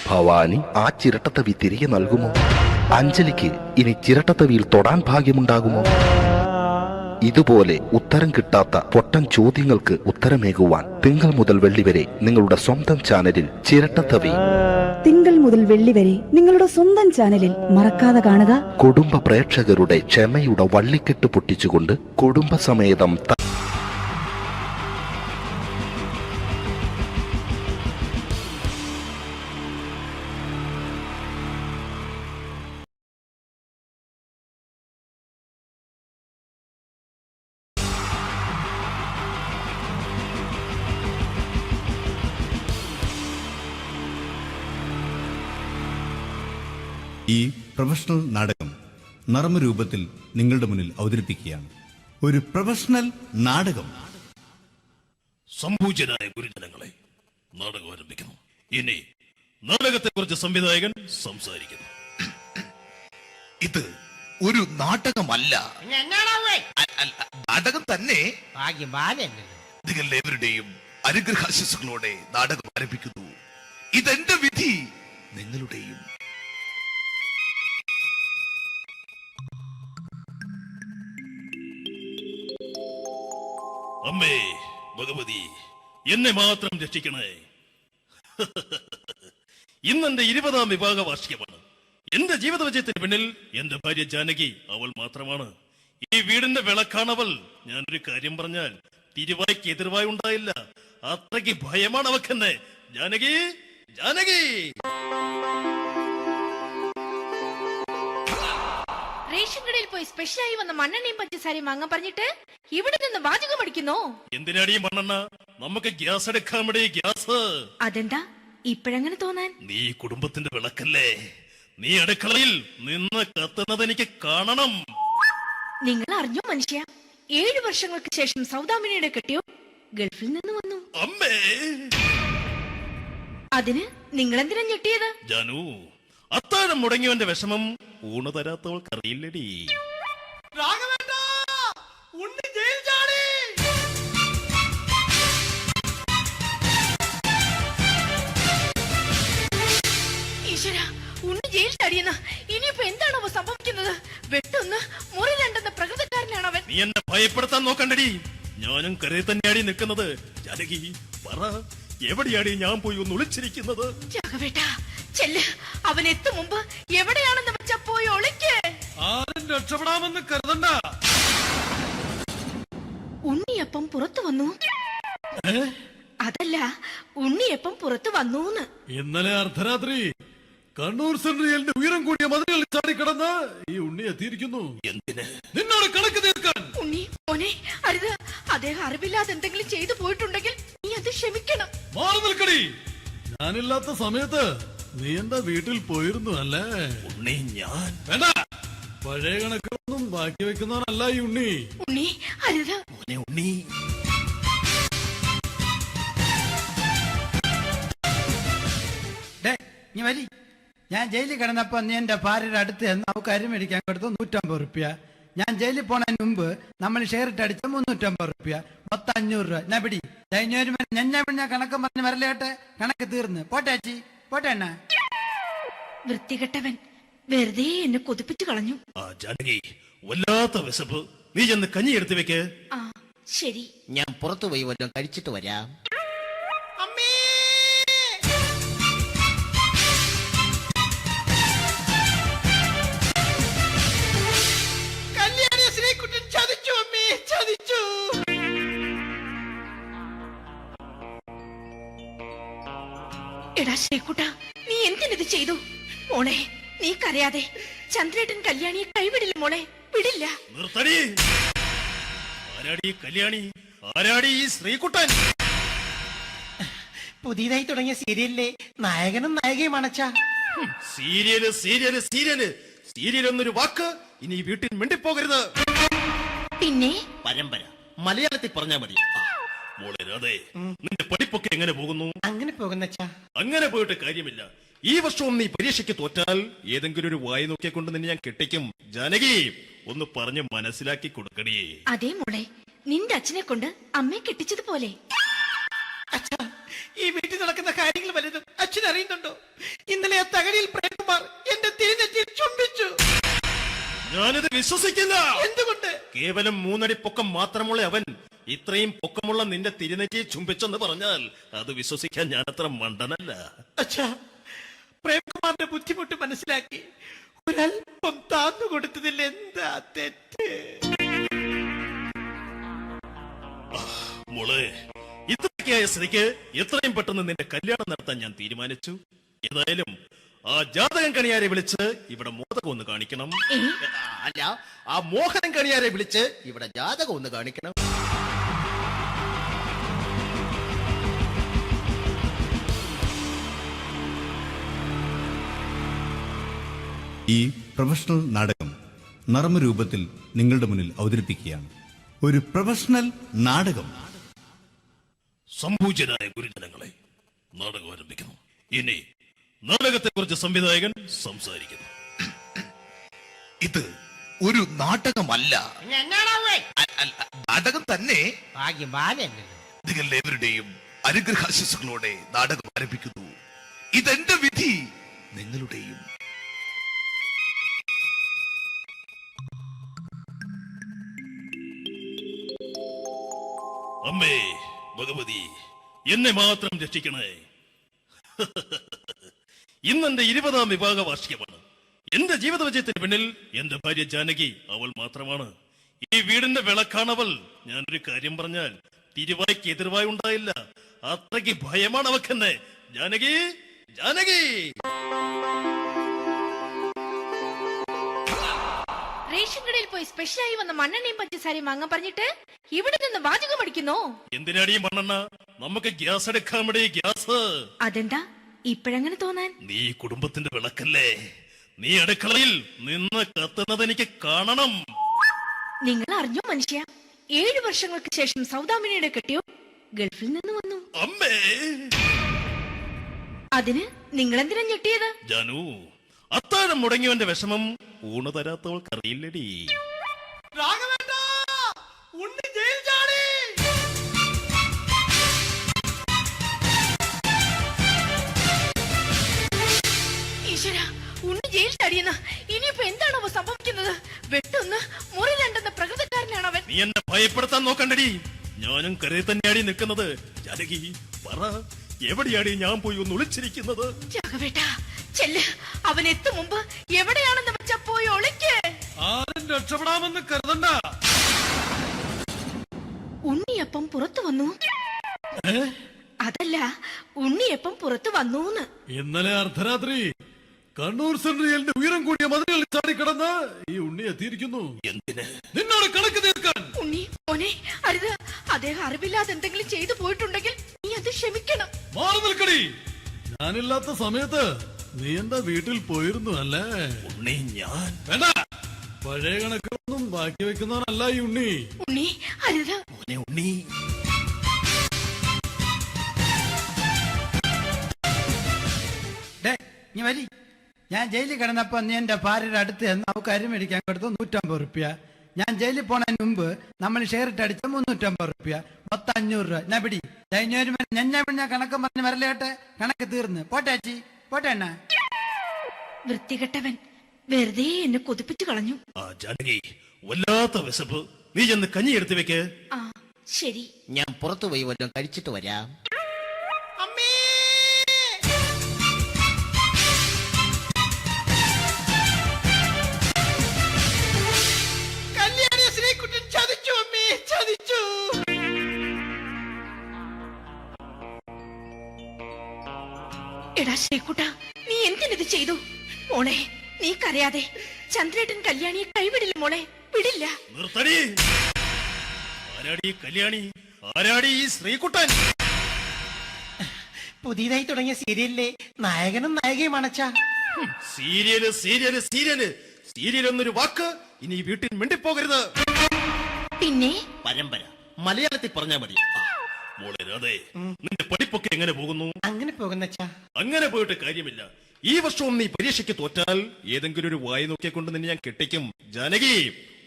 ഭവാനി ആ ചിരട്ടത്തവി തിരികെ നൽകുമോ? അഞ്ജലിക്ക് ഇനി ചിരട്ടത്തവിയിൽ തൊടാൻ ഭാഗ്യമുണ്ടാകുമോ? ഇതുപോലെ ഉത്തരം കിട്ടാത്ത പൊട്ടൻ ചോദ്യങ്ങൾക്ക് ഉത്തരമേകുവാൻ തിങ്കൾ മുതൽ വെള്ളി വരെ നിങ്ങളുടെ സ്വന്തം ചാനലിൽ ചിരട്ടത്തവി. തിങ്കൾ മുതൽ വെള്ളി വരെ നിങ്ങളുടെ സ്വന്തം ചാനലിൽ മറക്കാതെ കാണുക. കുടുംബ പ്രേക്ഷകരുടെ ക്ഷമയുടെ വള്ളിക്കെട്ട് പൊട്ടിച്ചുകൊണ്ട് കുടുംബസമേതം ഈ പ്രൊഫഷണൽ നാടകം നർമ്മരൂപത്തിൽ നിങ്ങളുടെ മുന്നിൽ അവതരിപ്പിക്കുകയാണ്. ഒരു പ്രൊഫഷണൽ നാടകം. സംപൂജ്യനായ ഗുരുജനങ്ങളെ, നാടകം ആരംഭിക്കുന്നു. ഇനി നാടകത്തെ കുറിച്ച് സംവിധായകൻ സംസാരിക്കുന്നു. ഇത് ഒരു നാടകമല്ല, നാടകം തന്നെ. നിങ്ങളെവരുടെയും അനുഗ്രഹാശിസുകളോടെ നാടകം ആരംഭിക്കുന്നു. ഇതെന്റെ വിധി, നിങ്ങളുടെയും. അമ്മേ ഭഗവതി, എന്നെ മാത്രം രക്ഷിക്കണേ. ഇന്നെന്റെ 20ാം വിവാഹ വാർഷികമാണ്. എന്റെ ജീവിത വിജയത്തിന് പിന്നിൽ എന്റെ ഭാര്യ ജാനകി അവൾ മാത്രമാണ്. ഈ വീടിന്റെ വിളക്കാണവൾ. ഞാനൊരു കാര്യം പറഞ്ഞാൽ തിരുവായ്ക്ക് എതിർവായി ഉണ്ടായില്ല. അത്രയ്ക്ക് ഭയമാണ് അവക്കെന്നെ. ജാനകി, ജാനകി. റേഷൻ കടയിൽ പോയി സ്പെഷ്യലായി വന്ന മണ്ണെണ്ണയും പഞ്ചസാരയും വാങ്ങാൻ പറഞ്ഞിട്ട് ഇവിടെ നിന്ന് വാചകം അടിക്കുന്നോ? എന്തിനാടി മണ്ണെണ്ണ? നമുക്ക് ഗ്യാസ് എടുക്കാൻ വേണ്ടി ഗ്യാസ്. അതെന്താ ഇപ്പഴങ്ങനെ തോന്നാൻ? നീ കുടുംബത്തിന്റെ വിളക്കല്ലേ. നീ അടുക്കളയിൽ നിന്ന് കത്തുന്നത് എനിക്ക് കാണണം. നിങ്ങൾ അറിഞ്ഞോ മനുഷ്യ, 7 വർഷങ്ങൾക്ക് ശേഷം സൗദാമിനിയുടെ കെട്ടിയോ ഗൾഫിൽ നിന്ന് വന്നു. അമ്മേ, അതിന് നിങ്ങൾ എന്തിനാ ഞെട്ടിയത്? ജാനു, അത്താഴം മുടങ്ങിയവന്റെ വിഷമം ഊണ് തരാത്തവൾക്കറിയില്ലടി. ഈശ്വരാ, ഉണ്ണി ജയിൽ ചാടിയെന്ന്. ഇനിയിപ്പോ എന്താണോ സംഭവിക്കുന്നത്? വെട്ടൊന്ന് മുറി രണ്ടെന്ന പ്രകൃതക്കാരനാണ് അവൻ. നീ എന്നെ ഭയപ്പെടുത്താൻ നോക്കണ്ടടി. ഞാനും കരയിൽ തന്നെയാടി നിൽക്കുന്നത്. ജാനകി, പറ, എവിടെയാടി ഞാൻ പോയി ഒന്ന് ഒളിച്ചിരിക്കുന്നത്? രാഘവേട്ടാ, ചെല്ല്. അവൻ എത്തും മുമ്പ് എവിടെയാണെന്ന് വെച്ചാ പോയി ഒളിക്ക്. ആരും രക്ഷപ്പെടാമെന്ന് കരുതണ്ട. ഉണ്ണിയപ്പം പുറത്തു വന്നു. അതല്ല, ഉണ്ണിയപ്പം പുറത്തു വന്നൂന്ന്. ഇന്നലെ അർദ്ധരാത്രി കണ്ണൂർ സെൻട്രലിന്റെ ഉയരം കൂടിയ മതിലുകളിൽ ചാടിക്കിടന്ന് ഈ ഉണ്ണി എത്തിയിരിക്കുന്നു. എന്തിന്? നിന്നോട് കണക്ക് തീർക്കാൻ. ഉണ്ണി മോനെ, അരുത്. അദ്ദേഹം അറിവില്ലാതെ എന്തെങ്കിലും ചെയ്തു പോയിട്ടുണ്ടെങ്കിൽ നീ അത് ക്ഷമിക്കണം. മാറി നിൽക്കടി. ഞാനില്ലാത്ത സമയത്ത് നീ എന്താ വീട്ടിൽ പോയിരുന്നു അല്ലേ? ഉണ്ണി, ഞാൻ വേണ്ട. പഴയ കണക്കൊന്നും ബാക്കി വെക്കുന്നവനല്ല ഈ ഉണ്ണി. ഉണ്ണി, അരുത്. ഉണ്ണി, നീ വരി. ഞാൻ ജയിലിൽ കിടന്നപ്പോ നീ എന്റെ ഭാര്യയുടെ അടുത്ത് എന്ന് അവൾക്ക് അരി മേടിക്കാൻ കൊടുത്തു 150 റുപ്യ. ഞാൻ ജയിലിൽ പോണതിന് മുമ്പ് നമ്മൾ ഷെയർ ഇട്ട് അടിച്ച 350 റുപ്യ, മൊത്തം 500 രൂപ. ഞാൻ പിടി. ഞാൻ കണക്ക് പറഞ്ഞ് വരലേട്ടെ. കണക്ക് തീർന്ന്. പോട്ടെ അച്ചി, പോട്ടെ അണ്ണ. വൃത്തികെട്ടവൻ വെറുതെ എന്നെ കൊതിപ്പിച്ചു കളഞ്ഞു. ജാനകി, വല്ലാത്ത വിശപ്പ്. നീ ചെന്ന് കഞ്ഞി എടുത്തു വെക്ക്. ആ ശരി. ഞാൻ പുറത്തു പോയി വല്ലതും കഴിച്ചിട്ട് വരാം. എടാ ശ്രീകുട്ട, നീ എന്തിനിത് ചെയ്തു? മോളെ, നീ കരയാതെ. ചന്ദ്രേട്ടൻ കല്യാണിയെ കൈവിടില്ല മോളെ, വിടില്ല. നിർത്തടി. ആരാടി കല്യാണി? ആരാടി ഈ ശ്രീകുട്ടൻ? പുതിയതായി തുടങ്ങിയ സീരിയലിലെ നായകനും നായികയുമാണ് അച്ഛാ. സീരിയല് സീരിയല് സീരിയല് സീരിയൽ എന്നൊരു വാക്ക് ഇനി വീട്ടിൽ മിണ്ടിപ്പോകരുത്. പിന്നെ പരമ്പര മലയാളത്തിൽ പറഞ്ഞാ മതി. മോളെ രാധേ, നിന്റെ പഠിപ്പൊക്കെ എങ്ങനെ പോകുന്നു? അങ്ങനെ പോകുന്ന അച്ഛാ. അങ്ങനെ പോയിട്ട് കാര്യമില്ല. ഈ വർഷവും നീ പരീക്ഷയ്ക്ക് തോറ്റാൽ ഏതെങ്കിലും ഒരു വായി നോക്കിക്കൊണ്ട് നിന്നെ ഞാൻ കെട്ടിക്കും. ജാനകി, ഒന്ന് പറഞ്ഞ് മനസ്സിലാക്കി കൊടുക്കണേ. അതേ മോളെ, നിന്റെ അച്ഛനെ കൊണ്ട് അമ്മയെ കെട്ടിച്ചതുപോലെ. അച്ഛാ, ഈ വീട്ടിൽ നടക്കുന്ന കാര്യങ്ങൾ വലുതും അച്ഛൻ അറിയുന്നുണ്ടോ? ഇന്നലെ ആ തകഴിയിൽ പ്രേംകുമാർ എന്റെ തിരിഞ്ഞെച്ചിൽ ചുംബിച്ചു. ഞാനിത് വിശ്വസിക്കില്ല. എന്തുകൊണ്ട്? കേവലം 3 അടി പൊക്കം മാത്രമുള്ള അവൻ ഇത്രയും പൊക്കമുള്ള നിന്റെ തിരുനെറ്റിയെ ചുംബിച്ചെന്ന് പറഞ്ഞാൽ അത് വിശ്വസിക്കാൻ ഞാൻ അത്ര മണ്ടനല്ല. അച്ഛാ, പ്രേംകുമാറിന്റെ ബുദ്ധിമുട്ട് മനസ്സിലാക്കി ഒരല്പം താന്നു കൊടുത്തതിൽ എന്താ തെറ്റ്? മോളെ, ഇത്രയ്ക്കായ സ്ഥിതിക്ക് എത്രയും പെട്ടെന്ന് നിന്റെ കല്യാണം നടത്താൻ ഞാൻ തീരുമാനിച്ചു. ഏതായാലും ആ ജാതകം കണിയാരെ വിളിച്ച് ഇവിടെ മോദകം ഒന്ന് കാണിക്കണം. അല്ല, ആ മോഹനം കണിയാരെ വിളിച്ച് ഇവിടെ ജാതകം ഒന്ന് കാണിക്കണം. ഈ പ്രൊഫഷണൽ നാടകം നർമ്മരൂപത്തിൽ നിങ്ങളുടെ മുന്നിൽ അവതരിപ്പിക്കുകയാണ്. ഒരു പ്രൊഫഷണൽ നാടകം. സംപൂജ്യരായ ഗുരുജനങ്ങളെ, നാടകം ആരംഭിക്കുന്നു. ഇനി നാടകത്തെക്കുറിച്ച് സംവിധായകൻ സംസാരിക്കുന്നു. ഇത് ഒരു നാടകമല്ല, നാടകം തന്നെ. നിങ്ങളെവരുടെയും അനുഗ്രഹാശിസുകളോടെ നാടകം ആരംഭിക്കുന്നു. ഇതെന്റെ വിധി, നിങ്ങളുടെയും. അമ്മേ ഭഗവതി, എന്നെ മാത്രം രക്ഷിക്കണേ. ഇന്നെന്റെ 20ാം വിവാഹ വാർഷികമാണ്. എന്റെ ജീവിത വിജയത്തിന് പിന്നിൽ എന്റെ ഭാര്യ ജാനകി അവൾ മാത്രമാണ്. ഈ വീടിന്റെ വിളക്കാണവൾ. ഞാനൊരു കാര്യം പറഞ്ഞാൽ തിരുവായ്ക്ക് എതിർവായി ഉണ്ടായില്ല. അത്രയ്ക്ക് ഭയമാണ് അവക്കെന്നെ. ജാനകി, ജാനകി. റേഷൻ കടയിൽ പോയി സ്പെഷ്യലായി വന്ന മണ്ണെണ്ണയും പഞ്ചസാരയും വാങ്ങാൻ പറഞ്ഞിട്ട് ഇവിടെ നിന്ന് വാചകം അടിക്കുന്നോ? എന്തിനാടി മണ്ണെണ്ണ? നമുക്ക് ഗ്യാസ് എടുക്കാൻ വേണ്ടി ഗ്യാസ്. അതെന്താ ഇപ്പോഴങ്ങനെ തോന്നാൻ? നീ കുടുംബത്തിന്റെ വിളക്കല്ലേ. നീ അടുക്കളയിൽ നിന്ന് കത്തുന്നത് എനിക്ക് കാണണം. നിങ്ങൾ അറിഞ്ഞോ മനുഷ്യ, 7 വർഷങ്ങൾക്ക് ശേഷം സൗദാമിനിയുടെ കെട്ടിയോ ഗൾഫിൽ നിന്ന് വന്നു. അമ്മേ, അതിന് നിങ്ങൾ എന്തിനാ ഞെട്ടിയത്? ജാനു, അത്താഴം മുടങ്ങിയവന്റെ വിഷമം ഊണ് തരാത്തവൾക്കറിയില്ലടി. ഈശ്വരാ, ഉണ്ണി ജയിൽ ചാടിയെന്ന്. ഇനിയിപ്പോ എന്താണോ സംഭവിക്കുന്നത്? വെട്ടൊന്ന് മുറി രണ്ടെന്ന പ്രകൃതക്കാരനാണ് അവൻ. നീ എന്നെ ഭയപ്പെടുത്താൻ നോക്കണ്ടടി. ഞാനും കരയിൽ തന്നെയാടി നിൽക്കുന്നത്. ജാനകി, പറ, എവിടെയാടി ഞാൻ പോയി ഒന്ന് ഒളിച്ചിരിക്കുന്നത്? രാഘവേട്ടാ, ചെല്ല്. അവൻ എത്തും മുമ്പ് എവിടെയാണെന്ന് വെച്ചാ പോയി ഒളിക്ക്. ആരും രക്ഷപ്പെടാമെന്ന് കരുതണ്ട. ഉണ്ണിയപ്പം പുറത്തു വന്നു. അതല്ല, ഉണ്ണിയപ്പം പുറത്തു വന്നൂന്ന്. ഇന്നലെ അർദ്ധരാത്രി കണ്ണൂർ സെൻട്രലിന്റെ ഉയരം കൂടിയ മതിലുകളിൽ ചാടിക്കിടന്ന് ഈ ഉണ്ണി എത്തിയിരിക്കുന്നു. എന്തിന്? നിന്നോട് കണക്ക് തീർക്കാൻ. ഉണ്ണി മോനെ, അരുത്. അദ്ദേഹം അറിവില്ലാതെ എന്തെങ്കിലും ചെയ്തു പോയിട്ടുണ്ടെങ്കിൽ നീ അത് ക്ഷമിക്കണം. മാറി നിൽക്കടി. ഞാനില്ലാത്ത സമയത്ത് നീ എന്താ വീട്ടിൽ പോയിരുന്നു അല്ലേ? ഉണ്ണി, ഞാൻ വേണ്ട. പഴയ കണക്കൊന്നും ബാക്കി വെക്കുന്നവനല്ല ഈ ഉണ്ണി. ഉണ്ണി, അരുത്. ഉണ്ണി, നീ വരി. ഞാൻ ജയിലിൽ കിടന്നപ്പോ നീ എന്റെ ഭാര്യയുടെ അടുത്ത് എന്ന് അവൾക്ക് അരി മേടിക്കാൻ കൊടുത്തു 150 റുപ്യ. ഞാൻ ജയിലിൽ പോണതിന് മുമ്പ് നമ്മൾ ഷെയർ ഇട്ട് അടിച്ച 350 റുപ്യ, മൊത്തം 500 രൂപ. ഞാൻ പിടി. ഞാൻ കണക്ക് പറഞ്ഞ് വരലേട്ടെ. കണക്ക് തീർന്ന്. പോട്ടെ അച്ചി, പോട്ടെ അണ്ണ. വൃത്തികെട്ടവൻ വെറുതെ എന്നെ കൊതിപ്പിച്ചു കളഞ്ഞു. ജാനകി, വല്ലാത്ത വിശപ്പ്. നീ ചെന്ന് കഞ്ഞി എടുത്തു വെക്ക്. ആ ശരി. ഞാൻ പുറത്തു പോയി വല്ലതും കഴിച്ചിട്ട് വരാം. എടാ ശ്രീകുട്ട, നീ എന്തിനിത് ചെയ്തു? മോളെ, നീ കരയാതെ. ചന്ദ്രേട്ടൻ കല്യാണിയെ കൈവിടില്ല മോളെ, വിടില്ല. നിർത്തടി. ആരാടി കല്യാണി? ആരാടി ഈ ശ്രീകുട്ടൻ? പുതിയതായി തുടങ്ങിയ സീരിയലിലെ നായകനും നായികയുമാണ് അച്ഛാ. സീരിയല് സീരിയല് സീരിയല് സീരിയൽ എന്നൊരു വാക്ക് ഇനി വീട്ടിൽ മിണ്ടിപ്പോകരുത്. പിന്നെ പരമ്പര മലയാളത്തിൽ പറഞ്ഞാൽ മതി. മോളെ രാധേ, നിന്റെ പഠിപ്പൊക്കെ എങ്ങനെ പോകുന്നു? അങ്ങനെ പോകുന്ന അച്ഛാ. അങ്ങനെ പോയിട്ട് കാര്യമില്ല. ഈ വർഷവും നീ പരീക്ഷയ്ക്ക് തോറ്റാൽ ഏതെങ്കിലും ഒരു വായി നോക്കിക്കൊണ്ട് നിന്നെ ഞാൻ കെട്ടിക്കും. ജാനകി,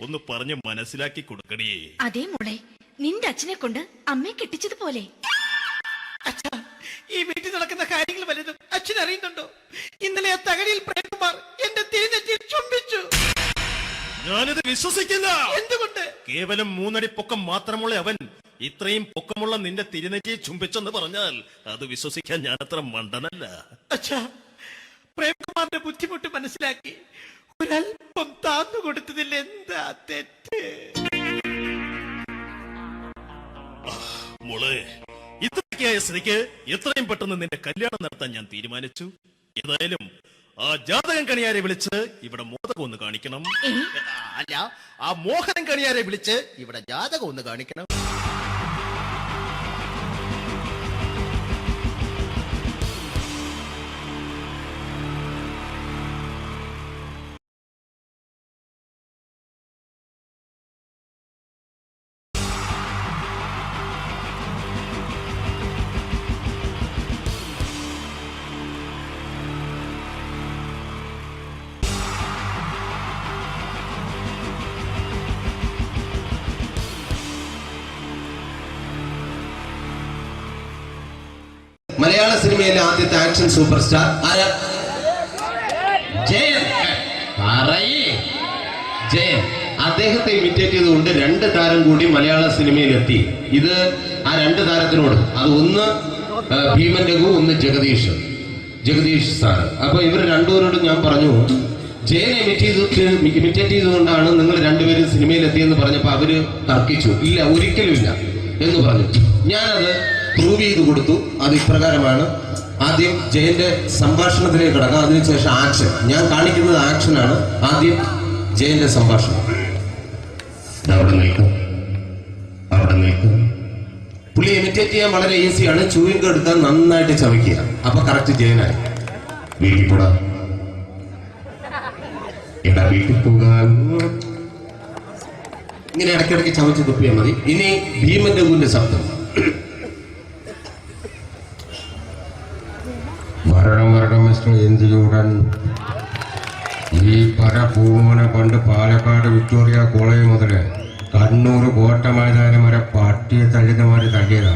ഒന്ന് പറഞ്ഞ് മനസ്സിലാക്കി കൊടുക്കണേ. അതേ മോളെ, നിന്റെ അച്ഛനെ കൊണ്ട് അമ്മയെ കെട്ടിച്ചതുപോലെ. അച്ഛാ, ഈ വീട്ടിൽ നടക്കുന്ന കാര്യങ്ങൾ വലുതും അച്ഛൻ അറിയുന്നുണ്ടോ? ഇന്നലെ ആ തകഴിയിൽ പ്രേംകുമാർ എന്റെ തിരിഞ്ഞെറ്റിൽ ചുംബിച്ചു. ഞാനിത് വിശ്വസിക്കില്ല. എന്തുകൊണ്ട്? കേവലം 3 അടി പൊക്കം മാത്രമുള്ള അവൻ ഇത്രയും പൊക്കമുള്ള നിന്റെ തിരുനെറ്റിയെ ചുംബിച്ചെന്ന് പറഞ്ഞാൽ അത് വിശ്വസിക്കാൻ ഞാൻ അത്ര മണ്ടനല്ല. അച്ഛാ, പ്രേംകുമാറിന്റെ ബുദ്ധിമുട്ട് മനസ്സിലാക്കി ഒരല്പം താന്നു കൊടുത്തതിൽ എന്താ തെറ്റ്? മോളെ, ഇത്രയ്ക്കായ സ്ഥിതിക്ക് എത്രയും പെട്ടെന്ന് നിന്റെ കല്യാണം നടത്താൻ ഞാൻ തീരുമാനിച്ചു. ഏതായാലും ആ ജാതകം കണിയാരെ വിളിച്ച് ഇവിടെ മോദകം ഒന്ന് കാണിക്കണം. അല്ല, ആ മോഹനം കണിയാരെ വിളിച്ച് ഇവിടെ ജാതകം ഒന്ന് കാണിക്കണം. മലയാള സിനിമയിലെ ആദ്യത്തെ ആക്ഷൻ സൂപ്പർ സ്റ്റാർ ആരാ? ജയൻ. ജയൻ. അദ്ദേഹത്തെ ഇമിറ്റേറ്റ് ചെയ്തുകൊണ്ട് 2 താരം കൂടി മലയാള സിനിമയിലെത്തി. ഇത് ആ 2 താരത്തിനോട്, അത് ഒന്ന് ഭീമൻ രഘു, ഒന്ന് ജഗദീഷ് സാർ. അപ്പൊ ഇവർ രണ്ടുപേരോടും ഞാൻ പറഞ്ഞു, ജയനെ ഇമിറ്റേറ്റ് ചെയ്തുകൊണ്ടാണ് നിങ്ങൾ രണ്ടുപേരും സിനിമയിലെത്തിയെന്ന് പറഞ്ഞപ്പോൾ അവര് തർക്കിച്ചു. ഇല്ല, ഒരിക്കലും ഇല്ല എന്ന് പറഞ്ഞു. ഞാനത് പ്രൂവ് ചെയ്ത് കൊടുത്തു. അത് ഇപ്രകാരമാണ്. ആദ്യം ജയന്റെ സംഭാഷണത്തിലേക്ക് കിടക്കാം, അതിനുശേഷം ആക്ഷൻ. ഞാൻ കാണിക്കുന്നത് ആക്ഷനാണ്. ആദ്യം ജയന്റെ സംഭാഷണം. അവിടെ നിൽക്കും. പുള്ളി ഇമിറ്റേറ്റ് ചെയ്യാൻ വളരെ ഈസിയാണ്. ചൂയിങ് എടുത്താൽ നന്നായിട്ട് ചവയ്ക്കുക. അപ്പൊ കറക്റ്റ് ജയനായി. വീട്ടിൽ പോടാ, എടാ വീട്ടിൽ പോകാൻ. ഇങ്ങനെ ഇടയ്ക്കിടയ്ക്ക് ചവച്ച് തുപ്പിയാൽ മതി. ഇനി ഭീമൻ രഘുവിന്റെ ശബ്ദം. വരണം മിസ്റ്റർ ഇന്ത്യയൂടൻ. ഈ പരപൂമനെ പണ്ട് പാലക്കാട് വിക്ടോറിയ കോളേജ് മുതല് കണ്ണൂർ കോട്ട മൈതാനം വരെ പട്ടിയെ തല്ലുന്നമാര് തല്ലിയതാ.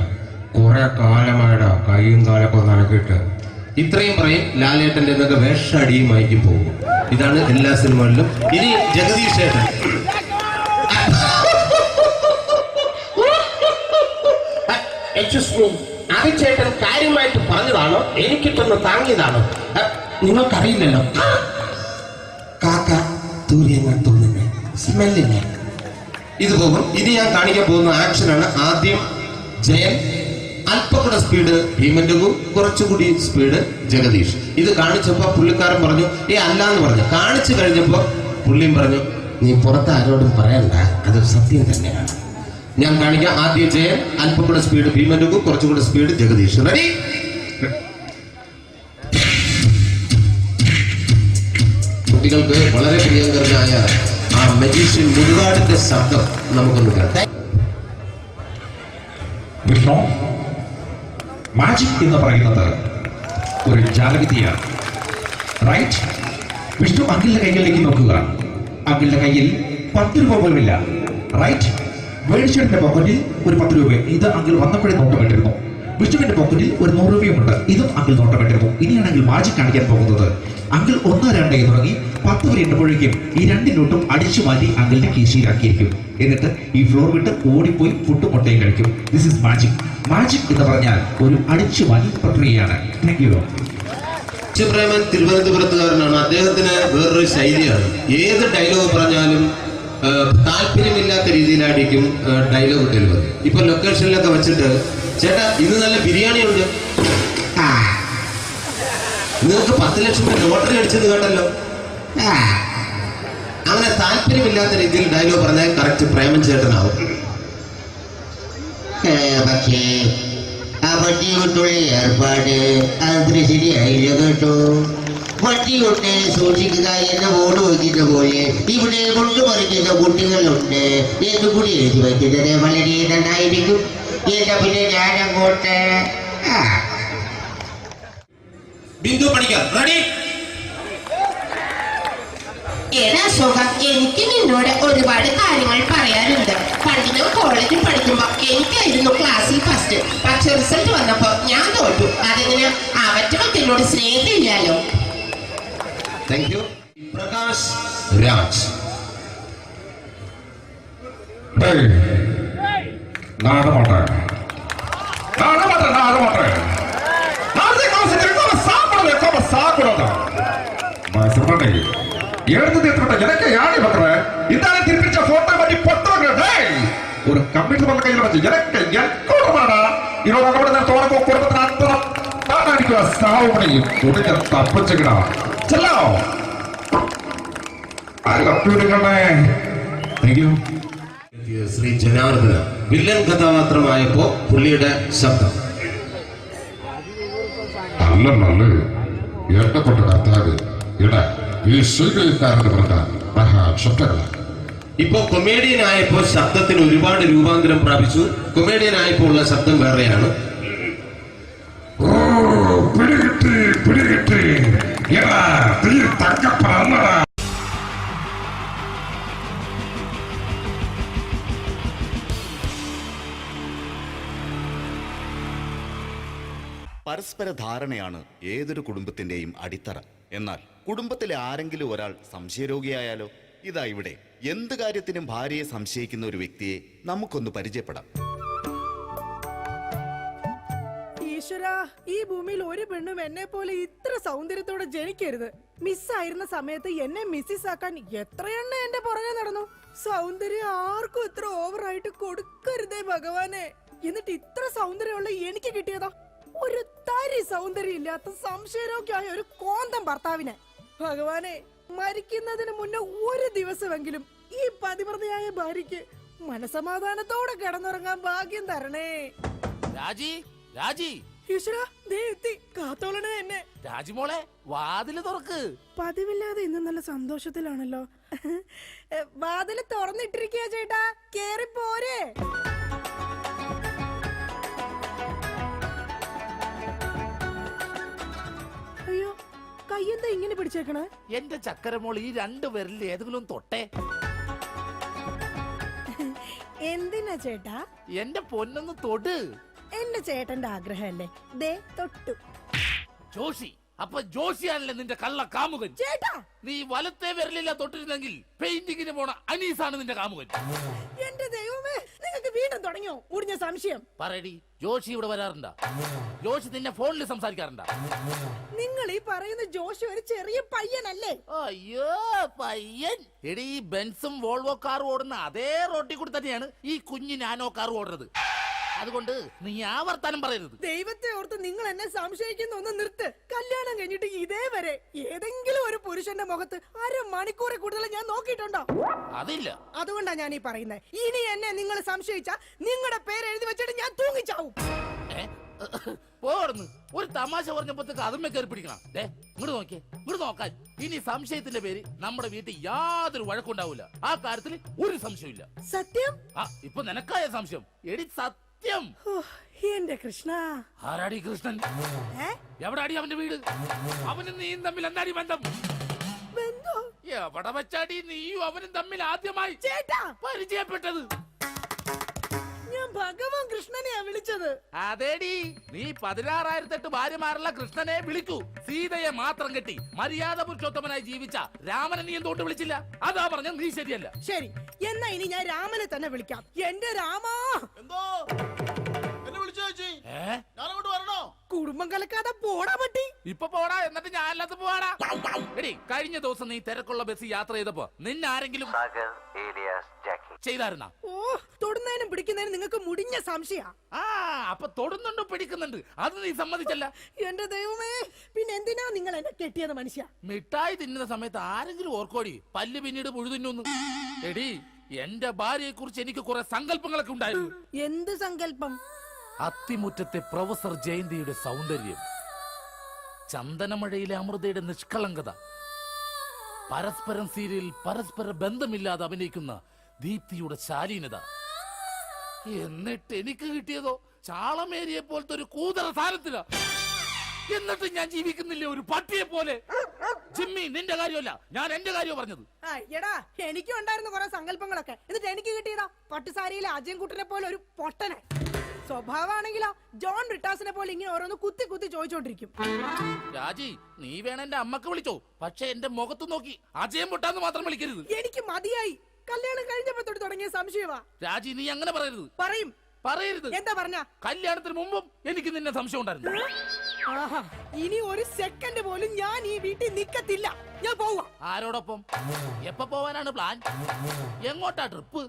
കുറെ കാലമായിടാ കൈയും കാലൊക്കെ നടക്കിയിട്ട്. ഇത്രയും പറയും. ലാലേട്ടന്റെ എന്നൊക്കെ വേഷടിയുമായിരിക്കും പോകും. ഇതാണ് എല്ലാ സിനിമകളിലും. ഇനി ജഗദീഷ് ഏട്ടൻ. ചേട്ടൻ കാര്യമായിട്ട് പറഞ്ഞതാണോ എനിക്കിട്ടൊന്ന് താങ്ങിയതാണോ? നിങ്ങൾക്കറിയില്ലല്ലോ. കാക്ക തൂരിയങ്ങൾ തോന്നുന്നു, സ്മെല്ലിനെ. ഇത് പോകും. ഇത് ഞാൻ കാണിക്കാൻ പോകുന്ന ആക്ഷനാണ്. ആദ്യം ജയൻ, അല്പം കൂടെ സ്പീഡ് ഭീമൻ രഘു, കുറച്ചുകൂടി സ്പീഡ് ജഗദീഷ്. ഇത് കാണിച്ചപ്പോ പുള്ളിക്കാരൻ പറഞ്ഞു അല്ലാന്ന് പറഞ്ഞു. കാണിച്ചു കഴിഞ്ഞപ്പോ പുള്ളിയും പറഞ്ഞു നീ പുറത്ത് ആരോടും പറയണ്ട, അത് സത്യം തന്നെയാണ്. ഞാൻ കാണിക്കാം. ആദ്യം ജയൻ, അല്പം കൂടെ സ്പീഡ് ഭീമൻ രഘു, കുറച്ചുകൂടെ സ്പീഡ് ജഗദീഷ്. റെഡി? കുട്ടികൾക്ക് വളരെ പ്രിയങ്കരനായ ആ മജീഷ്യൻ മുരുകാടിന്റെ ശബ്ദം നമുക്കൊന്ന് കേൾക്കാം. വിഷ്ണു, മാജിക് എന്ന് പറയുന്നത് ഒരു ജാലവിദ്യയാണ്, റൈറ്റ്? വിഷ്ണു അങ്കിളിന്റെ കൈകളിലേക്ക് നോക്കുക. അങ്കിളിന്റെ കയ്യിൽ 10 രൂപ പോലുമില്ല, റൈറ്റ്? വേണിച്ചേട്ടന്റെ പോക്കറ്റിൽ ഒരു 10 രൂപ. ഇത് അങ്കിൾ വന്നപ്പോഴേ നോട്ടമിട്ടിരുന്നു. വിഷ്ണുവിന്റെ പോക്കറ്റിൽ ഒരു 100 രൂപയുമുണ്ട്. ഇതും അങ്കിൾ നോട്ടമിട്ടിരുന്നു. ഇനിയാണെങ്കിൽ മാജിക് കാണിക്കാൻ പോകുന്നത്. അങ്കിൾ 1, 2 തുടങ്ങി 10 വരെ എണ്ണുമ്പോഴേക്കും ഈ 2 നോട്ടും അടിച്ചു മാറ്റി അങ്കിളിന്റെ കീശയിലാക്കിയിരിക്കും. എന്നിട്ട് ഈ ഫ്ലോർ വിട്ട് ഓടിപ്പോയി പുട്ടും മുട്ടയും കഴിക്കും. This is magic. മാജിക് എന്ന് പറഞ്ഞാൽ ഒരു അടിച്ചു മാറ്റി പ്രക്രിയയാണ്. Thank you. പ്രേമൻ തിരുവനന്തപുരത്തുകാരനാണ്. അദ്ദേഹത്തിന് വേറൊരു ശൈലിയാണ്. ഏത് ഡയലോഗ് പറഞ്ഞാലും താല്പര്യമില്ലാത്ത രീതിയിലായിരിക്കും ഡയലോഗ് ഡെലിവറി. ഇപ്പൊ ലൊക്കേഷനിലൊക്കെ വെച്ചിട്ട് ചേട്ടാ ഇന്ന് നല്ല ബിരിയാണി ഉണ്ട്, നിങ്ങൾക്ക് 10 ലക്ഷം ലോട്ടറി അടിച്ചത് കേട്ടല്ലോ. അങ്ങനെ താല്പര്യമില്ലാത്ത രീതിയിൽ ഡയലോഗ് പറഞ്ഞാൽ കറക്റ്റ് പ്രേമൻ ചേട്ടനാവും. പക്ഷേ ആ വട്ടികൊട്ടുള്ള ഏർപ്പാട് അത്ര ശരിയായില്ല കേട്ടോ. വട്ടികൊണ്ട് സൂക്ഷിക്കുക എന്ന ബോർഡ് വയ്ക്കുന്ന പോലെ ഇവിടെ കൊണ്ടുമറിക്കുന്ന കുട്ടികളുണ്ട് എന്ന് കൂടി എഴുതി വയ്ക്കുന്നത് വളരെ നന്നായിരിക്കും. എന്നാ പിന്നെ ഞാനങ്ങോട്ട് ബിന്ദു പണിക്കർ. റെഡി? എടാ അശോക, എനിക്ക് നിന്നോട് ഒരുപാട് കാര്യങ്ങൾ പറയാനുണ്ട്. പണ്ട് ഞാൻ കോളേജിൽ പഠിക്കുമ്പോ എനിക്കായിരുന്നു ക്ലാസ്സിൽ ഫസ്റ്റ്. പക്ഷെ റിസൾട്ട് വന്നപ്പോ ഞാൻ തോറ്റു. അതിന് അവറ്റോട് സ്നേഹമില്ലല്ലോ. Thank you. പ്രകാശ് രാജ്. ஒரு கம்ப்யூட்டர் பண்ண கையில் வச்சு எனக்கு எக்கோடமாடா இவங்க கூட தோறப்போ குடும்பത്തിന് അത്ര താനായിരിക്കും സാവ് പണി കുടിക്ക തപ്പിച്ചിക്കടാ ചെല്ലോ ആര് കമ്പ്യൂട്ടറിനെ. Thank you. Sri Janardhana villain കഥാപാത്രമായപ്പോ പുള്ളിയുടെ ശബ്ദം. നല്ല നല്ല എട്ടപ്പെട്ട കർത്താവ് ഇട ഈ സ്വീകരിക്കാരന്റെ പറഞ്ഞ മഹാശബ്ദങ്ങളാണ്. ഇപ്പോ കൊമേഡിയൻ ആയപ്പോ ശബ്ദത്തിന് ഒരുപാട് രൂപാന്തരം പ്രാപിച്ചു. കൊമേഡിയൻ ആയപ്പോ ഉള്ള ശബ്ദം വേറെയാണ്. പരസ്പര ധാരണയാണ് ഏതൊരു കുടുംബത്തിന്റെയും അടിത്തറ. എന്നാൽ കുടുംബത്തിലെ ആരെങ്കിലും ഒരാൾ സംശയരോഗിയായാലോ? ഇതാ ഇവിടെ എന്ത് കാര്യത്തിനും ഭാര്യയെ സംശയിക്കുന്ന ഒരു വ്യക്തിയെ നമുക്കൊന്ന് പരിചയപ്പെടാം. ഈശ്വരാ, ഈ ഭൂമിയിൽ ഒരു പെണ്ണും എന്നെ പോലെ ഇത്ര സൗന്ദര്യത്തോടെ ജനിക്കരുത്. മിസ്സായിരുന്ന സമയത്ത് എന്നെ മിസ്സിസ് ആക്കാൻ എത്രയെണ്ണ എന്റെ പുറകെ നടന്നു. സൗന്ദര്യം ആർക്കും ഇത്ര ഓവറായിട്ട് കൊടുക്കരുതേ ഭഗവാനെ. എന്നിട്ട് ഇത്ര സൗന്ദര്യമുള്ള എനിക്ക് കിട്ടിയതാ ഒരു തരി സൗന്ദര്യം ഇല്ലാത്ത സംശയരോഗ്യമായ ഒരു കോന്തം ഭർത്താവിനെ. ഭഗവാനെ, മരിക്കുന്നതിന് മുന്നേ ഒരു ദിവസമെങ്കിലും ഈ പതിവ്രതയായ ഭാര്യയ്ക്ക് മനസമാധാനത്തോടെ കിടന്നുറങ്ങാൻ ഭാഗ്യം തരണേ. രാജി, രാജി, ഈശ്വരാ, ദേ എത്തി. കാത്തോളണേ എന്നെ. രാജിമോളെ, വാതില് തുറക്ക്. പതിവില്ലാതെ ഇന്ന് നല്ല സന്തോഷത്തിലാണല്ലോ. വാതില് തുറന്നിട്ടിരിക്കുക ചേട്ടാ, കേറി പോരെ. അയ്യോ, കയ്യെന്താ ഇങ്ങനെ പിടിച്ചേക്കണേ? എന്റെ ചക്കരമോൾ ഈ 2 വിരലിൽ ഏതെങ്കിലും തൊട്ടേ. എന്തിനാ ചേട്ടാ? എന്റെ പൊന്നൊന്ന് തൊട്. എന്റെ ചേട്ടന്റെ ആഗ്രഹമല്ലേ, ദേ തൊട്ടു. ജോഷി, അപ്പൊ ജോഷിയാണല്ലേ നിന്റെ കള്ള കാമുകൻ? ചേട്ടാ, നീ വലത്തെ വിരലില്ല തൊട്ടിരുന്നെങ്കിൽ പെയിന്റിങ്ങിന് പോണ അനീസാണ് നിന്റെ കാമുകൻ. എന്റെ ദൈവമേ, നിങ്ങൾക്ക് വീണ്ടും തുടങ്ങിയോ മുടിഞ്ഞ സംശയം? പറയടി, ജോഷി ഇവിടെ വരാറുണ്ടാ? ജോഷി നിന്നെ ഫോണിൽ സംസാരിക്കാറുണ്ടാ? നിങ്ങൾ ഈ പറയുന്ന ജോഷി ഒരു ചെറിയ പയ്യനല്ലേ? അയ്യോ, പയ്യൻ. എടി, ഈ ബെൻസും വോൾവോ കാറും ഓടുന്ന അതേ റോട്ടിൽ കൂടി തന്നെയാണ് ഈ കുഞ്ഞു നാനോ കാർ ഓടുന്നത്. അതുകൊണ്ട് നീ ആ വർത്താനം പറയരുത്. ദൈവത്തെ ഓർത്ത് നിങ്ങൾ എന്നെ സംശയിക്കുന്ന ഒന്ന് നിർത്ത്. കല്യാണം കഴിഞ്ഞിട്ട് ഇതേവരെ ഏതെങ്കിലും ഒരു പുരുഷന്റെ മുഖത്ത് 1/2 മണിക്കൂറിൽ കൂടുതൽ ഞാൻ നോക്കിയിട്ടുണ്ടോ? അതില്ല. അതുകൊണ്ടാ ഞാൻ ഈ പറയുന്നത്. ഇനി എന്നെ നിങ്ങൾ സംശയിച്ച നിങ്ങളുടെ പേര് എഴുതി വെച്ചിട്ട് ഞാൻ തൂങ്ങിച്ചാവും. പോടുന്നു. ഒരു തമാശ പറഞ്ഞപ്പോഴത്തേക്ക് അതുമ്മേ കയറി പിടിക്കണം. ഇങ്ങോട്ട് നോക്കിയേ, ഇങ്ങോട്ട് നോക്കാൻ. ഇനി സംശയത്തിന്റെ പേര് നമ്മുടെ വീട്ടിൽ യാതൊരു വഴക്കുണ്ടാവില്ല. ആ കാര്യത്തിൽ ഒരു സംശയമില്ല. സത്യം? ഇപ്പൊ നിനക്കായ സംശയം. എടി സത്യം. എന്റെ കൃഷ്ണ. ആരാടി കൃഷ്ണൻ? എവിടാടി അവന്റെ വീട്? അവനും നീയും തമ്മിൽ എന്താടി ബന്ധം? എവിടെ വെച്ചാടി നീയും അവനും തമ്മിൽ ആദ്യമായി പരിചയപ്പെട്ടത്? ഞാൻ ഭഗവാൻ കൃഷ്ണനെയാ വിളിച്ചത്. അതേടി, നീ 16,008 ഭാര്യമാരുള്ള കൃഷ്ണനെ വിളിക്കൂ. സീതയെ മാത്രം കെട്ടി മര്യാദ പുരുഷോത്തമനായി ജീവിച്ച രാമനെ നീ എന്തുകൊണ്ട് വിളിച്ചില്ല? അതാ പറഞ്ഞ നീ ശരിയല്ല. ശരി, എന്നാ ഇനി ഞാൻ രാമനെ തന്നെ വിളിക്കാം. എന്റെ രാമാ. എന്തോ എന്നെ വിളിച്ചു ചേച്ചി, ഞാനങ്ങോട്ട് വരണോ? കുടുംബം കലക്കാതെ പോടാ പറ്റി. ഇപ്പൊ പോടാ, എന്നിട്ട് ഞാൻ അല്ലാത്ത പോവാടാ. എടി, കഴിഞ്ഞ ദിവസം നീ തിരക്കുള്ള ബസ് യാത്ര ചെയ്തപ്പോ നിന്നെ ആരെങ്കിലും ചെയ്തായിരുന്ന? ഓ, തൊടുന്നതിനും പിടിക്കുന്നതിനും നിങ്ങൾക്ക് മുടിഞ്ഞ സംശയ. അപ്പൊ തൊടുന്നുണ്ട്, പിടിക്കുന്നുണ്ട്, അത് നീ സമ്മതിച്ചല്ല. എന്റെ ദൈവമേ, പിന്നെ എന്തിനാ നിങ്ങൾ എന്നെ കെട്ടിയത് മനുഷ്യ? മിഠായി തിന്നുന്ന സമയത്ത് ആരെങ്കിലും ഓർക്കോടി പല്ല് പിന്നീട് പുഴുതിന്നു? എടി, എന്റെ ഭാര്യയെ കുറിച്ച് എനിക്ക് കുറെ സങ്കല്പങ്ങളൊക്കെ ഉണ്ടായിരുന്നു. എന്ത് സങ്കല്പം? അത്തിമുറ്റത്തെ പ്രൊഫസർ ജയന്തിയുടെ സൗന്ദര്യം, ചന്ദനമഴയിലെ അമൃതയുടെ നിഷ്കളങ്കത, പരസ്പരം സീരിയൽ പരസ്പര ബന്ധമില്ലാതെ അഭിനയിക്കുന്ന ദീപ്തിയുടെ ശാലീനത. എന്നിട്ട് എനിക്ക് കിട്ടിയതോ ചാളമേരിയെ പോലത്തെ ഒരു കൂതറ സാരത്തില. എന്നിട്ട് ഞാൻ ജീവിക്കുന്നില്ലേ ഒരു പട്ടിയെ പോലെ? ജിമ്മി, നിന്റെ കാര്യമല്ല, ഞാൻ എന്റെ കാര്യം പറഞ്ഞത്. എടാ, എനിക്കും ഉണ്ടായിരുന്നു കുറെ സങ്കല്പങ്ങളൊക്കെ. എന്നിട്ട് എനിക്ക് കിട്ടിയതാ പട്ടുസാരിയിലെ അജയൻകുട്ടനെ പോലെ ഒരു പൊട്ടനെ. സ്വഭാവമാണെങ്കിലോ ജോൺ ബ്രിട്ടാസിനെ പോലെ ഇങ്ങനെ ഓരോന്ന് കുത്തി കുത്തി ചോദിച്ചോണ്ടിരിക്കും. രാജി, നീ വേണം എന്റെ അമ്മക്ക് വിളിച്ചോ, പക്ഷെ എന്റെ മുഖത്ത് നോക്കി അജയം പൊട്ടാന്ന് മാത്രം വിളിക്കരുത്. എനിക്ക് മതിയായി. കല്യാണം കഴിഞ്ഞപ്പോ തൊട്ട് തുടങ്ങിയ സംശയമാ. രാജി, നീ അങ്ങനെ പറയരുത്. പറയും. പറയരുത്. എന്താ പറഞ്ഞ? കല്യാണത്തിന് മുമ്പും എനിക്ക് നിന്നെ സംശയം ഉണ്ടായിരുന്നു. ഇനി ഒരു സെക്കൻഡ് പോലും ഞാൻ ഈ വീട്ടിൽ നിക്കത്തില്ല. ഞാൻ പോവാ. ആരോടൊപ്പം? എപ്പോ പോവാനാണ് പ്ലാൻ? എങ്ങോട്ടാ ട്രിപ്പ്?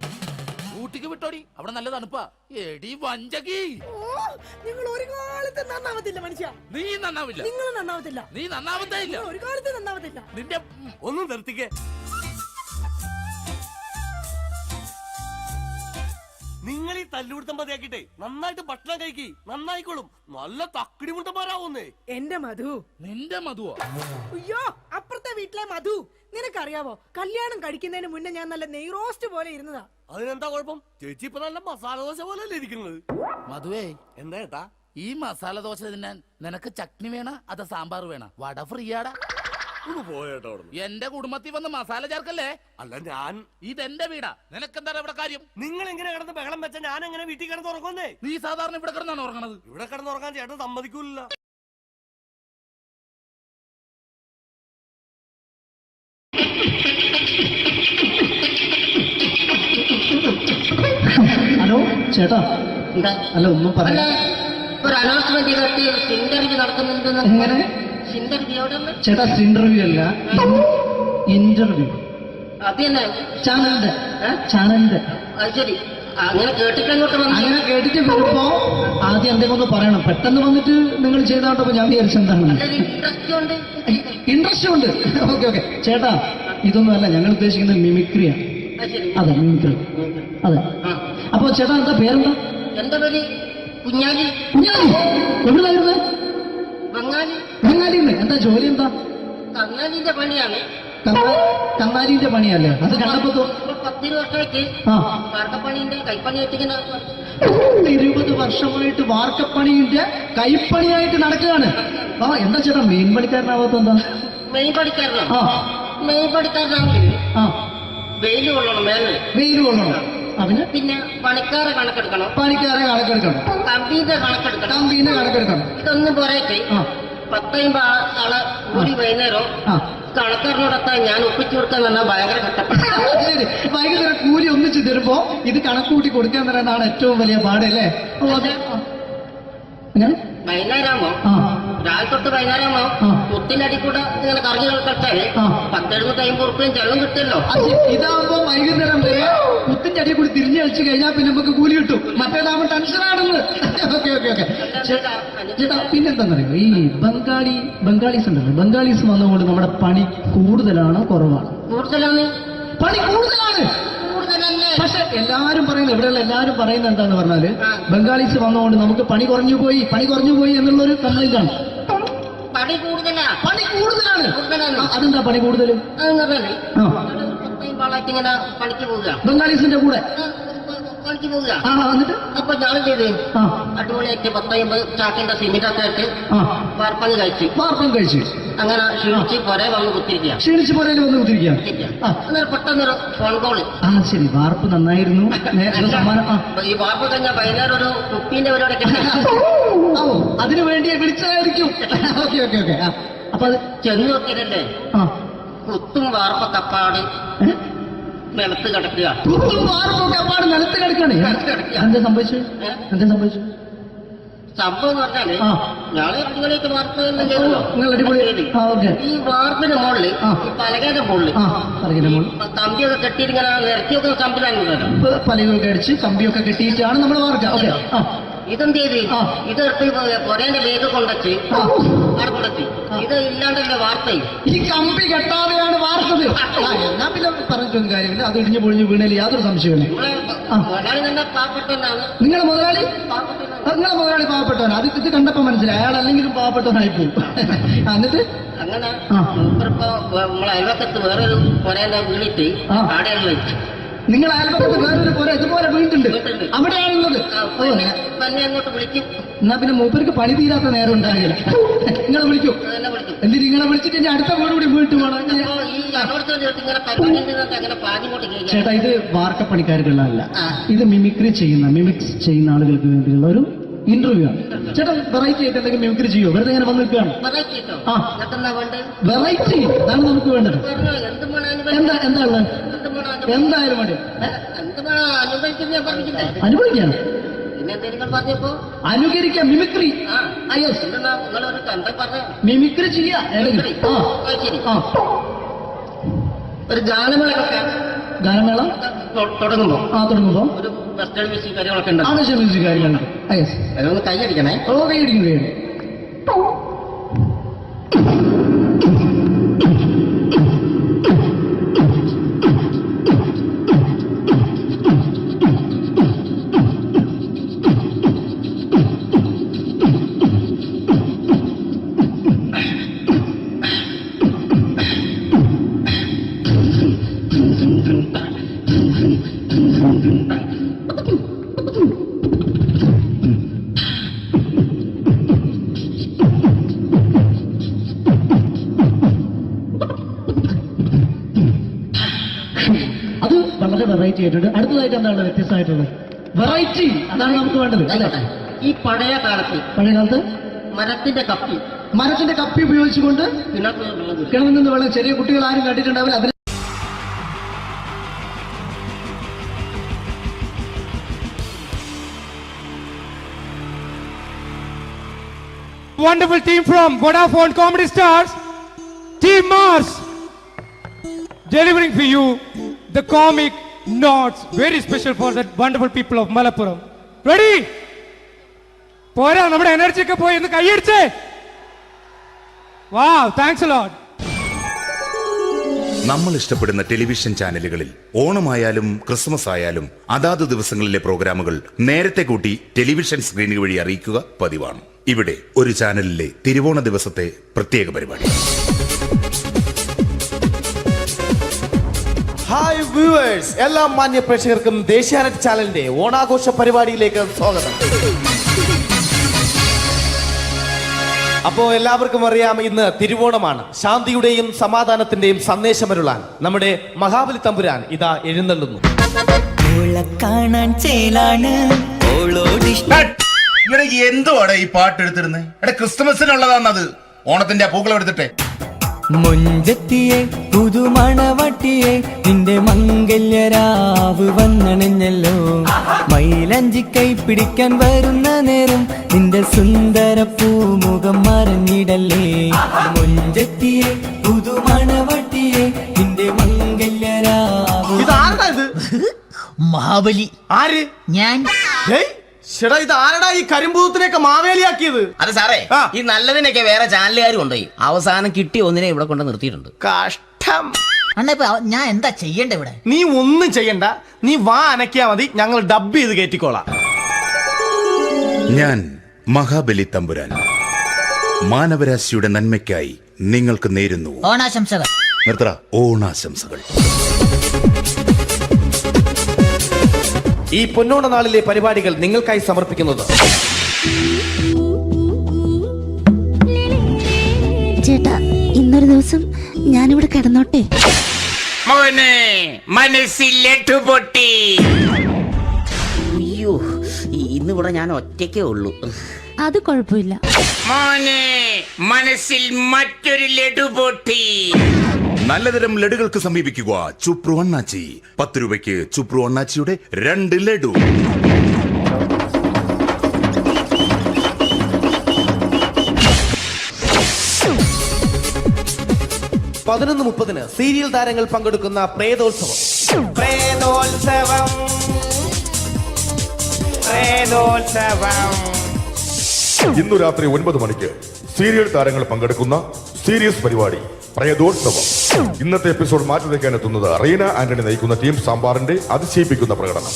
ഊട്ടിക്ക് വിട്ടോടി, അവിടെ നല്ല തണുപ്പാ. എടി വഞ്ചകി, നിങ്ങൾ ഒരു കാലത്ത് നന്നാവത്തില്ല മനുഷ്യ. നീ നന്നാവില്ല. നിങ്ങൾ നന്നാവത്തില്ല. നീ നന്നാവത്തേ ഇല്ല. ഒരു കാലത്ത് നന്നാവത്തില്ല. നിന്റെ ഒന്നും നിർത്തിക്കേ. നിങ്ങൾ ഈ തല്ലുപിടുത്തം മതിയാക്കിട്ടെ നന്നായിട്ട് ഭക്ഷണം കഴിക്കി, നന്നായിക്കോളും. നല്ല തക്കിടി മുണ്ടന്മാരാവുന്നേ. എന്റെ മധു. നിന്റെ മധുവോ? അയ്യോ, അപ്പുറത്തെ വീട്ടിലെ മധു. നിനക്കറിയാവോ, കല്യാണം കഴിക്കുന്നതിന് മുന്നേ ഞാൻ നല്ല നെയ് റോസ്റ്റ് പോലെ ഇരുന്നതാ. അതിനെന്താ കുഴപ്പം? ചേച്ചി ഇപ്പൊ നല്ല മസാല ദോശ പോലെ അല്ലേ ഇരിക്കുന്നത്? മധുവേ, എന്താ ഏട്ടാ? ഈ മസാല ദോശ തിന്നാൻ നിനക്ക് ചട്നി വേണ അതോ സാമ്പാർ വേണ? വട ഫ്രീയാടാ. പോയേട്ടോ, എന്റെ കുടുംബത്തിൽ വന്ന് മസാല ചേർക്കല്ലേ. അല്ല, ഞാൻ ഇതെന്റെ വീടാ, നിനക്കെന്താണ് ഇവിടെ കാര്യം? നിങ്ങൾ എങ്ങനെ കിടന്ന് ബഹളം വെച്ച ഞാൻ എങ്ങനെ വീട്ടിൽ കിടന്ന് ഉറങ്ങുന്നേ? നീ സാധാരണ ഇവിടെ കിടന്നാണ് ഉറങ്ങണത്. ഇവിടെ കിടന്ന് ഉറങ്ങാൻ ചേട്ടൻ സമ്മതിക്കൂല. ഹലോ ചേട്ടാ, അല്ല ഒന്നും പറയാ. ഒരു അനൗൺസ്മെന്റ് ചെയ്തിട്ട് ഇന്റർവ്യൂ നടക്കുന്നുണ്ടെന്ന്. എങ്ങനെ ചേട്ടാ? ഇന്റർവ്യൂ അല്ല, ഇന്റർവ്യൂ. അത് തന്നെ ചാനലിന്റെ ചാനലിന്റെ. അത് ശരി, അങ്ങനെ കേട്ടിട്ട് അങ്ങോട്ട് വന്നു. അങ്ങനെ കേട്ടിട്ട് വരുമ്പോ ആദ്യം എന്തെങ്കിലും ഒന്ന് പറയണം. പെട്ടെന്ന് വന്നിട്ട് നിങ്ങൾ ചെയ്താട്ടപ്പോ ഞാൻ വിചാരിച്ചെന്താണ് ഇൻട്രസ്റ്റ് ഉണ്ട്. ഓക്കെ ഓക്കെ ചേട്ടാ, ഇതൊന്നും അല്ല ഞങ്ങൾ ഉദ്ദേശിക്കുന്നത് മിമിക്രിയാണ്. അതെ മിമിക്രി, അതെ. അപ്പൊ ചേട്ടാ എന്താ പേരെന്താ? എന്റെ പേര് കുഞ്ഞാലി. കുഞ്ഞാലി എവിടെയായിരുന്നു? ബംഗാളി. ബംഗാളിന്ന്. എന്താ ജോലി എന്താ? കങ്ങാലിന്റെ പണിയാണ്. കന്നാലിന്റെ പണിയല്ലേ? അത് കണ്ടപ്പോ 10 വർഷമായിട്ട് വാർക്കപ്പണിന്റെ കൈപ്പണിയായിട്ട് 20 വർഷമായിട്ട് വാർക്കപ്പണിന്റെ കൈപ്പണിയായിട്ട് നടക്കുകയാണ്. ആ എന്താ ചേട്ടാ മെയിൻ പണിക്കാരനാവാത്ത എന്താ? മെയിൻ പണിക്കാരനാ? മെയിൻ പണിക്കാരനാണെങ്കിൽ വെയിൽ കൊള്ളണം, വെയിൽ കൊള്ളണം. പിന്നെ പണിക്കാരെ കണക്കെടുക്കണം. കമ്പീന്റെ കണക്കെടുക്കണം. ഇതൊന്നും പോരായിട്ട് 10-50 ആളെ കൂടി വൈകുന്നേരം കണക്കാരനോടൊപ്പം ഞാൻ ഒപ്പിച്ചു കൊടുക്കാൻ പറഞ്ഞാൽ ഭയങ്കര കഷ്ടപ്പെട്ടു. വൈകുന്നേരം കൂലി ഒന്നിച്ച് തരുമ്പോ ഇത് കണക്കൂട്ടി കൊടുക്കാൻ തരാനാണ് ഏറ്റവും വലിയ പാടല്ലേ? വൈകുന്നേരമാകുമ്പോ രാവിലെ തൊട്ട് വൈകുന്നേരമാകുമ്പോ കുത്തിനടി കൂടെ ഇങ്ങനെ കറങ്ങി കളിച്ചാല് 10-750 ഉറുപ്പിയും ചെള്ളം കിട്ടുമല്ലോ. ഇതാവുമ്പോ വൈകുന്നേരം വരെ കുത്തിന്റെ അടി കൂടി തിരിഞ്ഞു കളിച്ചു കഴിഞ്ഞാൽ പിന്നെ നമുക്ക് കൂലി കിട്ടും. മറ്റേതാവുമ്പോ ടെൻഷനാണെന്ന്. ഓക്കെ ഓക്കെ ഓക്കെ ചേട്ടാ, പിന്നെന്താന്നറിയോ, ഈ ബംഗാളീസ് ഉണ്ടല്ലോ, ബംഗാളീസ് വന്നുകൊണ്ട് നമ്മുടെ പണി കൂടുതലാണോ കുറവാണ്? കൂടുതലാണ്. പണി കൂടുതലാണ്. പക്ഷെ എല്ലാരും പറയുന്നത്, ഇവിടെയുള്ള എല്ലാരും പറയുന്നത് എന്താന്ന് പറഞ്ഞാല് ബംഗാളീസ് വന്നുകൊണ്ട് നമുക്ക് പണി കുറഞ്ഞു പോയി എന്നുള്ളൊരു കംപ്ലൈന്റ് ആണ്. പണി കൂടുതലാണ്. അതെന്താ പണി കൂടുതൽ? ഇങ്ങനെ പണിക്ക് പോവുക ബംഗാളീസിന്റെ കൂടെ പണിക്ക് പോവുക. എന്നിട്ട് അപ്പൊ ഞാൻ ചെയ്ത് അടിപൊളിയായിട്ട് 10-50 ചാക്കിന്റെ സിമെന്റൊക്കെ ആയിട്ട് വാർപ്പം കഴിച്ചു. അങ്ങനെ ക്ഷീണിച്ച് പുറേ വന്ന് കുത്തിരിക്കുക. അന്നേരം പെട്ടെന്നൊരു ഫോൺ കോള്. ശരി, വാർപ്പ് നന്നായിരുന്നു. ഈ വാർപ്പ് കഴിഞ്ഞാൽ വൈകുന്നേരം ഒരു കുപ്പീന്റെ പരിപാടി അതിനു വേണ്ടി വിളിച്ചതായിരിക്കും. Okay okay okay. അപ്പൊ അത് ചെന്ന് നോക്കിയതല്ലേ, കുത്തും വാർപ്പക്കപ്പാട് നിലത്ത് കിടക്കുക. നിലത്ത് കിടക്കണേ. എന്താ സംഭവിച്ചു? സംഭവം എന്ന് പറഞ്ഞാല് ഞാള് അടിപൊളിയായിട്ട് വാർപ്പ് ഈ വാർപ്പിന് മുകളില് പലകയുടെ മുകളില് കമ്പിയൊക്കെ കെട്ടിയിട്ട് ഇങ്ങനെ നിരത്തിയൊക്കെ കമ്പിലാണ് പലകൊക്കെ അടിച്ച് കമ്പിയൊക്കെ കെട്ടിയിട്ടാണ് നമ്മൾ വാർക്കുക. ഇതെന്ത് ചെയ്ത് ഇതെടുത്ത് പൊരേന്റെ വേഗം കൊണ്ടച്ച് അവിടെ കൊണ്ടച്ച് ഇത് ഇല്ലാണ്ടല്ലേ വാർത്തയും. ഈ കമ്പി കെട്ടാതെയാണ് വാർത്തത്. എന്നാ പിന്നെ പറഞ്ഞിട്ടൊന്നും കാര്യമില്ല. അത് ഇടിഞ്ഞു പൊളിഞ്ഞു വീണേൽ യാതൊരു സംശയമില്ല. മുതലാളി തന്നെ പാവപ്പെട്ടവനാണ്. നിങ്ങളെ മുതലാളി പാവപ്പെട്ടവനാണ്. അത് ഇത് കണ്ടപ്പോ മനസ്സിലായി അയാൾ അല്ലെങ്കിലും പാവപ്പെട്ടവനായി പോകും. എന്നിട്ട് അങ്ങനെ ഇപ്പൊ നമ്മളെ അയൽവക്കത്ത് വേറൊരു പൊരേന്റെ വീണിട്ട് ആടെയുള്ള നിങ്ങൾ അയൽപക്കത്ത് വേറൊരു പോലെ ഇതുപോലെ വീണ്ടുണ്ട്, അവിടെയാണുള്ളത്. അങ്ങോട്ട് വിളിക്കും. എന്നാ പിന്നെ മൂപ്പർക്ക് പണി തീരാത്ത നേരം ഉണ്ടാകില്ല. നിങ്ങളെ വിളിക്കും. എന്തിന് നിങ്ങളെ വിളിച്ചിട്ട് ഇനി അടുത്ത വീട് കൂടി വീട്ടു പോകണം. ചേട്ടാ, ഇത് വാർക്കപ്പണിക്കാർക്കുള്ളതല്ല. ഇത് മിമിക്സ് ചെയ്യുന്ന ആളുകൾക്ക് വേണ്ടിയുള്ള ഒരു ഇന്റർവ്യൂ ആണ്. ചേട്ടാ, വെറൈറ്റി ആയിട്ട് എന്തെങ്കിലും മിമിക്രി ചെയ്യോ? വെറുതെ ഇങ്ങനെ വന്ന് നിൽക്കുകയാണ്. വെറൈറ്റി അതാണ് നമുക്ക് വേണ്ടത്. എന്താ ഉള്ളത്? എന്തായാലും വേണ്ടി അനുഭവിക്കാണ്. അനുകരിക്കാം. മിമിക്രി മിമിക്രി ചെയ്യാ. ഒരു ഗാനമേള തുടങ്ങുമ്പോ ഒരു വെസ്റ്റേൺ മ്യൂസിക് കാര്യങ്ങളൊക്കെ ഉണ്ട്. മ്യൂസിക് കാര്യങ്ങളുണ്ട്. അതൊന്ന് കൈയടിക്കണേ. കൈയടിക്കും. വെറൈറ്റി ആയിട്ടുണ്ട്. അടുത്തതായിട്ട് എന്താണ് വ്യത്യസ്തമായിട്ടുള്ളത്? വെറൈറ്റി അതാണ് നമുക്ക് വേണ്ടത്. ഈ പഴയ കാലത്ത് മരത്തിന്റെ കപ്പി ഉപയോഗിച്ചുകൊണ്ട് കിണറിൽ നിന്ന് വെള്ളം ചെറിയ കുട്ടികൾ ആരും കണ്ടിട്ടുണ്ടാവില്ല. അതിന് wonderful team from Vodafone Comedy Stars, Team Mars, delivering for you the comic notes, very special for the wonderful people of Malappuram. Ready? പോരാ, നമ്മുടെ എനർജി ഒക്കെ പോയി ഒന്ന് കൈയടിച്ചേ. Wow, thanks a lot. നമ്മൾ ഇഷ്ടപ്പെടുന്ന ടെലിവിഷൻ ചാനലുകളിൽ ഓണമായാലും ക്രിസ്മസ് ആയാലും അതാത് ദിവസങ്ങളിലെ പ്രോഗ്രാമുകൾ നേരത്തെ കൂട്ടി ടെലിവിഷൻ സ്ക്രീനുകൾ വഴി അറിയിക്കുക പതിവാണ്. ഇവിടെ ഒരു ചാനലിലെ തിരുവോണ ദിവസത്തെ പ്രത്യേക പരിപാടി. ഹായ് വ്യൂവേഴ്സ്, എല്ലാ മാന്യ പ്രേക്ഷകർക്കും ദേശീയാനെറ്റ് ചാനലിന്റെ ഓണാഘോഷ പരിപാടിയിലേക്ക് സ്വാഗതം. അപ്പോ എല്ലാവർക്കും അറിയാം, ഇന്ന് തിരുവോണമാണ്. ശാന്തിയുടെയും സമാധാനത്തിന്റെയും സന്ദേശമരുളാൻ നമ്മുടെ മഹാബലി തമ്പുരാൻ ഇതാ എഴുന്നള്ളുന്നു. കാണാൻ ചേലാണ് എന്തുവാടാ ഈ പാട്ട് എടുത്തിരുന്നത്? എടാ, ക്രിസ്മസിനുള്ളതാണത്. ഓണത്തിന്റെ പൂക്കളം എടുത്തിട്ടെ. മുഞ്ചത്തിയെ പുതുമണവട്ടിയെ നിന്റെ മംഗല്യരാവ് വന്നണഞ്ഞല്ലോ. മൈലഞ്ചി കൈ പിടിക്കാൻ വരുന്ന നേരം നിന്റെ സുന്ദര പൂമുഖം മറഞ്ഞിടല്ലേ. മുഞ്ചത്തിയെ പുതുമണവട്ടിയെ നിന്റെ മംഗല്യരാവ്. മഹാബലി. ആര്? ഞാൻ. ചേട്ടാ, ഇത് ആരടാ ഈ കരിമ്പൂത്തിനെയൊക്കെ മാവേലിയാക്കിയത്? അത് സാറേ, ഈ നല്ലതിനൊക്കെ വേറെ ചാനലുകാരും കൊണ്ടുപോയി അവസാനം കിട്ടി ഒന്നിനെ ഇവിടെ കൊണ്ട് നിർത്തിയിട്ടുണ്ട്. കഷ്ടം. അണ്ണ ഇപ്പൊ ഞാൻ എന്താ ചെയ്യണ്ട ഇവിടെ? നീ ഒന്നും ചെയ്യണ്ട, നീ വാ അനക്കിയാ മതി, ഞങ്ങൾ ഡബ് ചെയ്ത് കയറ്റിക്കോളാം. ഞാൻ മഹാബലി തമ്പുരാൻ മാനവരാശിയുടെ നന്മയ്ക്കായി നിങ്ങൾക്ക് നേരുന്നു ഓണാശംസകൾ. നിർത്തറ. ഓണാശംസകൾ. ഈ പൊന്നോണ നാളിലെ പരിപാടികൾ നിങ്ങൾക്കായി സമർപ്പിക്കുന്നത് ചേട്ടാ, ഇന്നൊരു ദിവസം ഞാനിവിടെ കിടന്നോട്ടെ. അയ്യോ, ഇന്നിവിടെ ഞാൻ ഒറ്റയ്ക്കേ ഉള്ളൂ. അത് കുഴപ്പമില്ല. മനസ്സിൽ മറ്റൊരു ലഡു പൊട്ടി. നല്ലതരം ലഡുകൾക്ക് സമീപിക്കുക ചുപ്രു അണ്ണാച്ചി. 10 രൂപയ്ക്ക് ചുപ്രു അണ്ണാച്ചിയുടെ 2 ലഡു. പതിനൊന്ന് 30 സീരിയൽ താരങ്ങൾ പങ്കെടുക്കുന്ന പ്രേതോത്സവം. പ്രേതോത്സവം, പ്രേതോത്സവം. ഇന്നു രാത്രി 9 മണിക്ക് സീരിയൽ താരങ്ങൾ പങ്കെടുക്കുന്ന സീരിയസ് പരിപാടി പ്രേതോത്സവം. ഇന്നത്തെ എപ്പിസോഡ് മാറ്റി വയ്ക്കാൻ എത്തുന്നത് റീന ആന്റണി നയിക്കുന്ന ടീം സാമ്പാറിന്റെ അതിശയിപ്പിക്കുന്ന പ്രകടനം.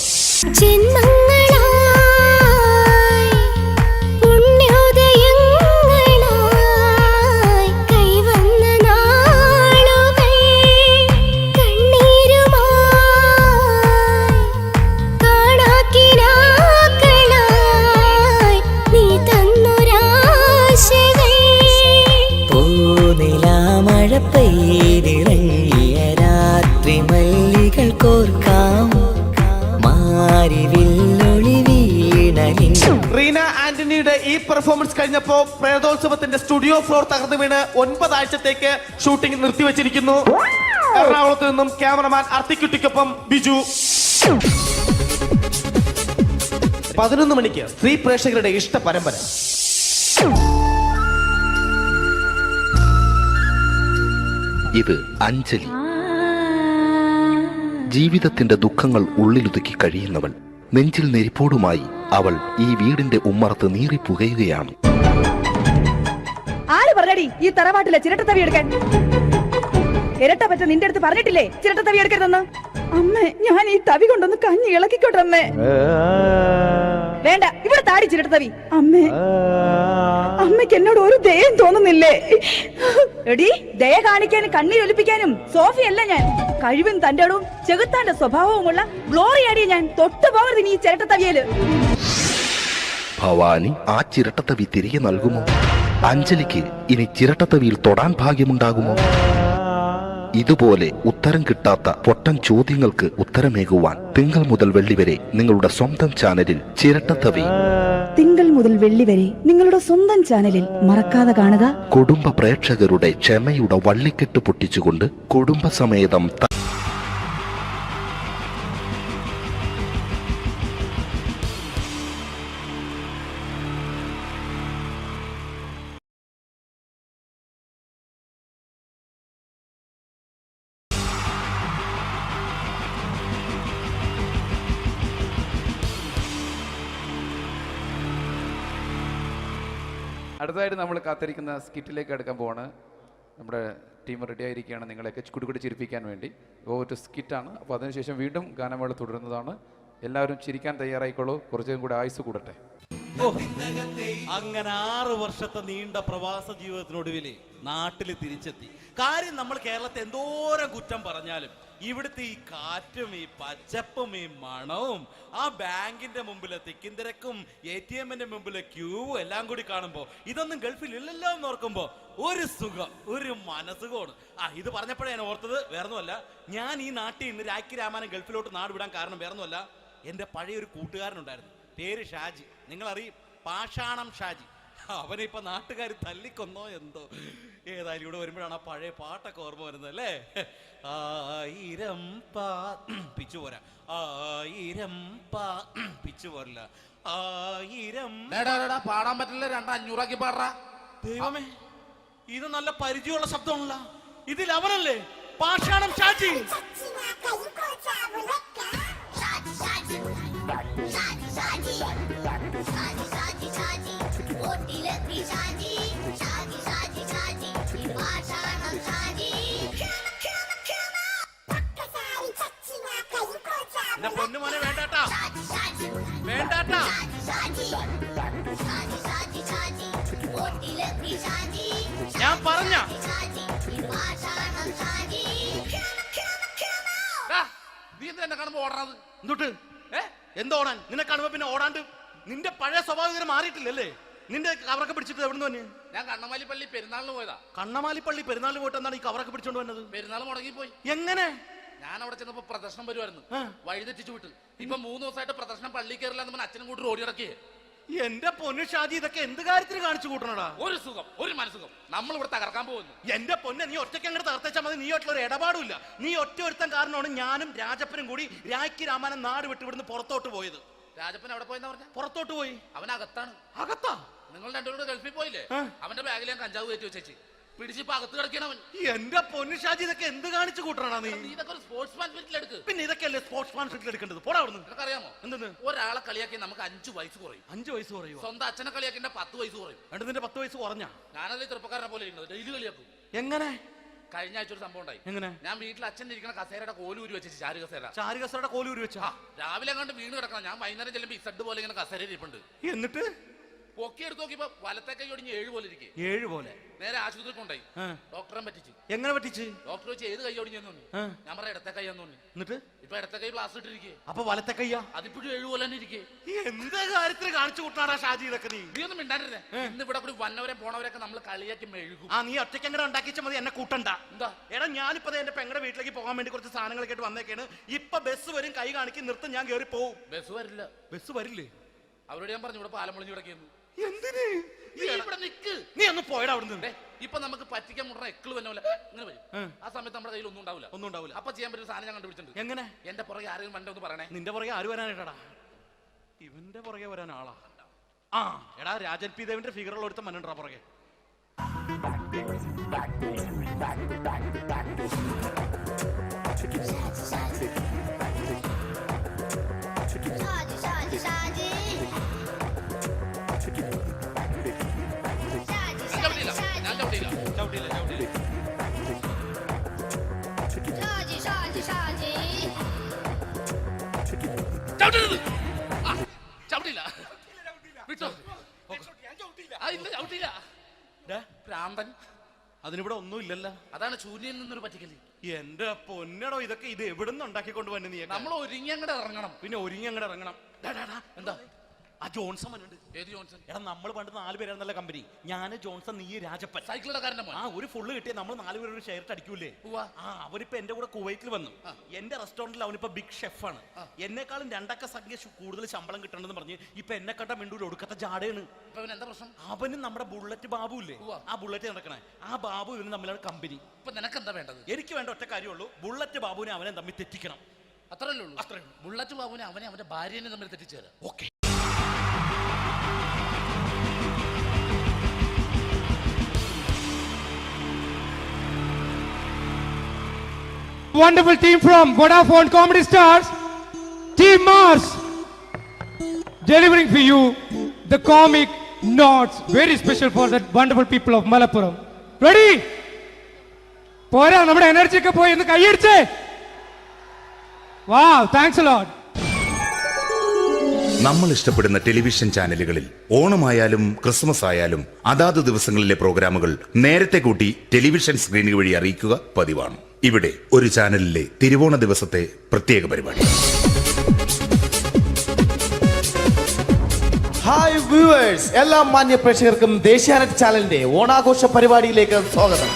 രാത്രി മല്ലികൾ കോർക്കാം മാരിവില്ലൊളി വീണലിൻ. റീന ആന്റണിയുടെ ഈ പെർഫോമൻസ് കഴിഞ്ഞപ്പോ പ്രേതോത്സവത്തിന്റെ സ്റ്റുഡിയോ ഫ്ലോർ തകർന്നു വീണ് 9 ആഴ്ചത്തേക്ക് ഷൂട്ടിംഗ് നിർത്തിവെച്ചിരിക്കുന്നു. എറണാകുളത്ത് നിന്നും ക്യാമറമാൻ അർത്തിക്കുട്ടിക്കൊപ്പം ബിജു. 11 മണിക്ക് സ്ത്രീ പ്രേക്ഷകരുടെ ഇഷ്ട പരമ്പര. ഇത് അഞ്ജലി. ജീവിതത്തിന്റെ ദുഃഖങ്ങൾ ഉള്ളിലൊതുക്കി കഴിയുന്നവൾ. നെഞ്ചിൽ നെരിപ്പോടുമായി അവൾ ഈ വീടിന്റെ ഉമ്മറത്ത് നീറിപ്പുകയുകയാണ്. ആര് പറഞ്ഞടി ഈ തറവാട്ടിലെ ചിരട്ടത്തവി എടുക്കാൻ? ഇരട്ട പറ്റ നിന്റെ അടുത്ത് പറഞ്ഞിട്ടില്ലേ ചിരട്ടത്തവി എടുക്കരുതെന്ന്? അമ്മേ, ഞാൻ ഈ തവി കൊണ്ടൊന്ന് കഞ്ഞി ഇളക്കിക്കോട്ടെ അമ്മേ. വേണ്ട, ഇവിടെ താടി ചിരട്ടത്തവി. അമ്മേ, അമ്മയ്ക്ക് എന്നോട് ഒരു ദയം തോന്നുന്നില്ലേ? എടി, ദയ കാണിക്കാനും കണ്ണീരൊലിപ്പിക്കാനും സോഫിയല്ല ഞാൻ. കഴിവും തന്റെ ഇടവും ചെകുത്താന്റെ സ്വഭാവവുമുള്ള ഗ്ലോറിയാടിയ ഞാൻ. തൊട്ടുപോകരുത് നീ ചിരട്ടത്തവിയല്. ഭവാനി ആ ചിരട്ടത്തവി തിരികെ നൽകുമോ? അഞ്ജലിക്ക് ഇനി ചിരട്ടത്തവിയിൽ തൊടാൻ ഭാഗ്യമുണ്ടാകുമോ? ഇതുപോലെ ഉത്തരം കിട്ടാത്ത പൊട്ടൻ ചോദ്യങ്ങൾക്ക് ഉത്തരമേകുവാൻ തിങ്കൾ മുതൽ വെള്ളി വരെ നിങ്ങളുടെ സ്വന്തം ചാനലിൽ ചിരട്ടത്തവി. തിങ്കൾ മുതൽ വെള്ളി വരെ നിങ്ങളുടെ സ്വന്തം ചാനലിൽ മറക്കാതെ കാണുക. കുടുംബ പ്രേക്ഷകരുടെ ക്ഷമയുടെ വള്ളിക്കെട്ട് പൊട്ടിച്ചുകൊണ്ട് കുടുംബസമേതം അടുത്തതായിട്ട് നമ്മൾ കാത്തിരിക്കുന്ന സ്കിറ്റിലേക്ക് എടുക്കാൻ പോവാണ്. നമ്മുടെ ടീം റെഡി ആയിരിക്കുകയാണ് നിങ്ങളെയൊക്കെ കുടുകുടി ചിരിപ്പിക്കാൻ വേണ്ടി. ഒരു സ്കിറ്റാണ്. അപ്പോൾ അതിനുശേഷം വീണ്ടും ഗാനമേള തുടരുന്നതാണ്. എല്ലാവരും ചിരിക്കാൻ തയ്യാറായിക്കോളൂ. കുറച്ചും കൂടി ആയുസ് കൂടട്ടെ. അങ്ങനെ 6 വർഷത്തെ നീണ്ട പ്രവാസ ജീവിതത്തിനൊടുവിൽ നാട്ടിൽ തിരിച്ചെത്തി. കാര്യം നമ്മൾ കേരളത്തെ എന്തോരം കുറ്റം പറഞ്ഞാലും ഇവിടുത്തെ ഈ കാറ്റും ഈ പച്ചപ്പും ഈ മണവും ആ ബാങ്കിന്റെ മുമ്പിലെ തിക്കും തിരക്കും ATM-ന്റെ മുമ്പിലെ ക്യൂവും എല്ലാം കൂടി കാണുമ്പോൾ ഇതൊന്നും ഗൾഫിൽ ഇല്ലല്ലോ എന്ന് ഓർക്കുമ്പോൾ ഒരു സുഖം, ഒരു മനസുഖമാണ്. ഇത് പറഞ്ഞപ്പോഴേ ഞാൻ ഓർത്തത് വേറൊന്നുമല്ല, ഞാൻ ഈ നാട്ടിൽ നിന്ന് രാഖി രാമാനം ഗൾഫിലോട്ട് നാട് വിടാൻ കാരണം വേറൊന്നുമല്ല, എൻ്റെ പഴയൊരു കൂട്ടുകാരനുണ്ടായിരുന്നു, പേര് ഷാജി. നിങ്ങളറിയും, പാഷാണം ഷാജി. അവനെ ഇപ്പൊ നാട്ടുകാർ തല്ലിക്കൊന്നോ എന്തോ. ഏതായാലും ഇവിടെ വരുമ്പോഴാണ് ആ പഴയ പാട്ടൊക്കെ ഓർമ്മ വരുന്നത് അല്ലേ. 1000 പിച്ചു പോരാ, 1000 പിച്ചു പോരില്ല, 1000 പാടാൻ പറ്റില്ല. 200 പാടാ. ദൈവമേ, ഇത് നല്ല പരിചയമുള്ള ശബ്ദമാണല്ലോ. ഇതിൽ അവനല്ലേ പാഷാണം ഷാജി? പൊന്നുമോനെ വേണ്ടാട്ടാ, വേണ്ടാട്ടാ. ഞാൻ പറഞ്ഞ നീ എന്ത് എന്നെ കാണുമ്പോ ഓടാത്? എന്തൊട്ട് എന്തോടാൻ? നിന്നെ കാണുമ്പോ പിന്നെ ഓടാണ്ട് നിന്റെ പഴയ സ്വഭാവം മാറിയിട്ടില്ലല്ലേ? നിന്റെ കവറൊക്കെ പിടിച്ചിട്ട് എവിടെ നിന്ന് തന്നെ? ഞാൻ കണ്ണമാലിപ്പള്ളി പെരുന്നാളിന് പോയതാ. കണ്ണമാലിപ്പള്ളി പെരുന്നാളിന് പോയിട്ട് എന്താണ് ഈ കവറൊക്കെ പിടിച്ചോണ്ട് വന്നത്? പെരുന്നാൾ മുടങ്ങിപ്പോയി. എങ്ങനെ? ഞാൻ അവിടെ ചെന്നപ്പോ പ്രദർശനം വരുമായിരുന്നു, വഴിതെറ്റിച്ചു വിട്ട്. ഇപ്പൊ 3 ദിവസമായിട്ട് പ്രദർശനം പള്ളി കയറില്ല എന്ന് അച്ഛനും കൂട്ടി ഓടി ഇറക്കിയേ. എന്റെ പൊന്നു ഷാജി, ഇതൊക്കെ എന്ത് കാര്യത്തിന് കാണിച്ചു കൂട്ടണടാ? ഒരു സുഖം, ഒരു മനസുഖം. നമ്മൾ ഇവിടെ തകർക്കാൻ പോകുന്നു. എന്റെ പൊന്നെ, നീ ഒറ്റയ്ക്ക് അങ്ങോട്ട് തകർത്തേച്ചാൽ മതി. നീ ഒട്ടുള്ള ഒരു ഇടപാടില്ല. നീ ഒറ്റ ഒരുത്തൻ കാരണമാണ് ഞാനും രാജപ്പനും കൂടി രാഖി രാമാനം നാട് വിട്ട് ഇവിടുന്ന് പുറത്തോട്ട് പോയത്. രാജപ്പൻ എവിടെ പോയെന്ന് പറഞ്ഞ? പുറത്തോട്ട് പോയി. അവനകത്താണ്. അകത്താ? നിങ്ങൾ രണ്ടുപേരും ഗൾഫിൽ പോയില്ലേ? അവന്റെ ബാഗിൽ ഞാൻ കഞ്ചാവ് കയറ്റി വെച്ചേച്ച് പിടിച്ചിപ്പോ അകത്ത് കിടക്കണവൻ. എന്റെ പൊന്നു ഷാജി, ഇതൊക്കെ എന്ത് കാണിച്ചു കൂട്ടണടാ നീ? ഇതൊക്കെ ഒരു സ്പോർട്സ്മാൻ സ്പിരിറ്റിൽ എടുക്ക്. പിന്നെ ഇതൊക്കെയല്ലേ സ്പോർട്സ്മാൻ സ്പിരിറ്റിൽ എടുക്കേണ്ടത്? പോടാ അവിടുന്ന്. നിനക്കറിയാമോ എന്തെന്ന്? ഒരാളെ കളിയാക്കി നമുക്ക് 5 വയസ്സ് കുറയും. 5 വയസ്സ് കുറയും? സ്വന്തം അച്ഛനെ കളിയാക്കി 10 വയസ്സ് കുറയും. എന്നിട്ട് നിന്റെ 10 വയസ്സ് കുറഞ്ഞ? ഞാനത് ചെറുപ്പക്കാരനെ പോലെ ഇരിക്കുന്നത്, ഡെയിലി കളിയാക്കും. എങ്ങനെ? കഴിഞ്ഞ ആഴ്ച ഒരു സംഭവം ഉണ്ടായി. എങ്ങനെ? ഞാൻ വീട്ടിൽ അച്ഛൻ ഇരിക്കുന്ന കസേരയുടെ കോലൂരി വെച്ചു. ചാരു കസേരയുടെ കോലൂരി വെച്ചാ? രാവിലെ കണ്ട് വീണ് കിടക്കണം. ഞാൻ വൈകുന്നേരം ചെല്ലുമ്പോ ഇസഡ് പോലെ ഇങ്ങനെ കസേര ഇരിപ്പുണ്ട്. എന്നിട്ട് പൊക്കി എടുത്ത് നോക്കിയപ്പോ വലത്തെ കൈ ഒടിഞ്ഞ് 7 പോലെ ഇരിക്കും. 7 പോലെ? നേരെ ആശുപത്രി കൊണ്ടായി. ഡോക്ടറെ പറ്റിച്ചു. എങ്ങനെ പറ്റിച്ച്? ഡോക്ടർ വെച്ച് ഏത് കൈ ഒടിഞ്ഞെന്ന് തോന്നി. ഞാൻ പറയാം ഇടത്തെ കൈ എന്ന് തോന്നി. എന്നിട്ട് ഇപ്പൊ ഇടത്തെ കൈ പ്ലാസ്റ്റർ ഇട്ടിരിക്കേ. അപ്പൊ വലത്തെ കയ്യാ? അതിപ്പോഴും 7 പോലെ തന്നെ ഇരിക്കേ. എന്ത് കാര്യത്തിന് കാണിച്ചു കൂട്ടാടാ ഷാജി ഇതൊക്കെ? നീ ഒന്നും മിണ്ടാണ്ടിരുന്നേ. ഇന്ന് ഇവിടെ കൂടി വന്നവരെ പോണവരൊക്കെ നമ്മൾ കളിയാക്കി മെഴുകും. നീ ഒറ്റയ്ക്ക് അങ്ങനെ ഉണ്ടാക്കിച്ച മതി, എന്നെ കൂട്ടണ്ട. എന്താ? എടാ, ഞാനിപ്പോ എന്റെ പെങ്ങളുടെ വീട്ടിലേക്ക് പോകാൻ വേണ്ടി കുറച്ച് സാധനങ്ങളൊക്കെ ആയിട്ട് വന്നേക്കാണ്. ഇപ്പൊ ബസ് വരും, കൈ കാണിക്കും, നിർത്തും, ഞാൻ കയറി പോവും. ബസ് വരില്ല. ബസ് വരില്ലേ? അവരോട് ഞാൻ പറഞ്ഞു ഇവിടെ പാലം പൊളിഞ്ഞു കിടക്കുന്നു. എന്തിന്? ഇവിടെ നിക്ക്. നീ ഒന്ന് പോയടാ അവിടുന്ന്. ഇപ്പൊ നമുക്ക് പറ്റിക്കാൻ മുടണ എക്കിള് തന്നെ പോലെ ഇങ്ങനെ വരും. ആ സമയത്ത് നമ്മുടെ കയ്യിൽ ഒന്നും ഉണ്ടാവില്ല. അപ്പൊ ചെയ്യാൻ പറ്റുന്ന സാധനം ഞാൻ കണ്ടുപിടിച്ചിട്ടുണ്ട്. എങ്ങനെ? എന്റെ പുറകെ ആരെങ്കിലും വണ്ടി ഒന്ന് പറയണേ. നിന്റെ പുറകെ ആര് വരാനായിട്ടാടാ? ഇവന്റെ പുറകെ വരാൻ ആളാ? എടാ, രാജൻ പി ദേവിന്റെ ഫിഗറുള്ള ഒരുത്ത മനുണ്ടാ പുറകെ. അതിനിവിടെ ഒന്നും ഇല്ലല്ലോ. അതാണ് ശൂന്യയിൽ നിന്നൊരു പറ്റിക്കല്. എന്റെ പൊന്നടോ, ഇതൊക്കെ ഇത് എവിടുന്ന് ഉണ്ടാക്കിക്കൊണ്ട് വന്നു? നീ നമ്മൾ ഒരുങ്ങി അങ്ങോട്ട് ഇറങ്ങണം. പിന്നെ ഒരുങ്ങി അങ്ങോട്ട് ഇറങ്ങണം. എന്താ? ആ ജോൺസൺ വന്നുണ്ട്. ഏത് ജോൺസൺ? എടാ, നമ്മൾ പണ്ട് 4 പേരായിരുന്നല്ല കമ്പനി. ഞാന്, ജോൺസൺ, നീ, രാജപ്പൻ. സൈക്കിളുടെ കാരന്റെ മോൻ. ഒരു ഫുള്ള് കിട്ടിയ നമ്മൾ 4 പേര് ഒരു ഷെയർ അടിക്കൂലേ? അവനിപ്പോ എന്റെ കൂടെ കുവൈറ്റിൽ വന്നു. എന്റെ റെസ്റ്റോറന്റിൽ അവനിപ്പോ ബിഗ് ഷെഫാണ്. എന്നെക്കാളും 2 അക്ക സംഖ്യ കൂടുതൽ ശമ്പളം കിട്ടണമെന്ന് പറഞ്ഞ് ഇപ്പൊ എന്നെ കണ്ട മിണ്ടൂര് ഒടുക്കത്തെ ജാടയാണ്. എന്താ പ്രശ്നം? അവനും നമ്മുടെ ബുള്ളറ്റ് ബാബു ഇല്ലേ, ആ ബുള്ളറ്റ് നടക്കണേ, ആ ബാബു ഇവനും തമ്മിലാണ് കമ്പനി. ഇപ്പൊ നിനക്ക് എന്താ വേണ്ടത്? എനിക്ക് വേണ്ട ഒറ്റ കാര്യമുള്ളൂ, ബുള്ളറ്റ് ബാബുവിനെ അവനെ തമ്മിൽ തെറ്റിക്കണം. അത്രയല്ലേ ഉള്ളൂ? ബുള്ളറ്റ് ബാബുവിനെ അവനെ അവന്റെ ഭാര്യനെ തമ്മിൽ തെറ്റിച്ചു തരാം. Okay. Wonderful team from Vodafone Comedy Stars, Team Mars, delivering for you the comic notes very special for the wonderful people of Malappuram. Ready? പോരാ, നമ്മുടെ എനർജി ഒക്കെ പോയി ഒന്ന് കൈയടിച്ചേ. Wow, thanks a lot. നമ്മൾ ഇഷ്ടപ്പെടുന്ന ടെലിവിഷൻ ചാനലുകളിൽ ഓണമായാലും ക്രിസ്മസ് ആയാലും അതാത് ദിവസങ്ങളിലെ പ്രോഗ്രാമുകൾ നേരത്തെ കൂട്ടി ടെലിവിഷൻ സ്ക്രീനുകൾ വഴി അറിയിക്കുക പതിവാണ്. ഇവിടെ ഒരു ചാനലിലെ തിരുവോണ ദിവസത്തെ പ്രത്യേക പരിപാടി. ഹായ് വ്യൂവേഴ്സ്, എല്ലാ മാന്യ പ്രേക്ഷകർക്കും ദേശീയാനെറ്റ് ചാനലിന്റെ ഓണാഘോഷ പരിപാടിയിലേക്ക് സ്വാഗതം.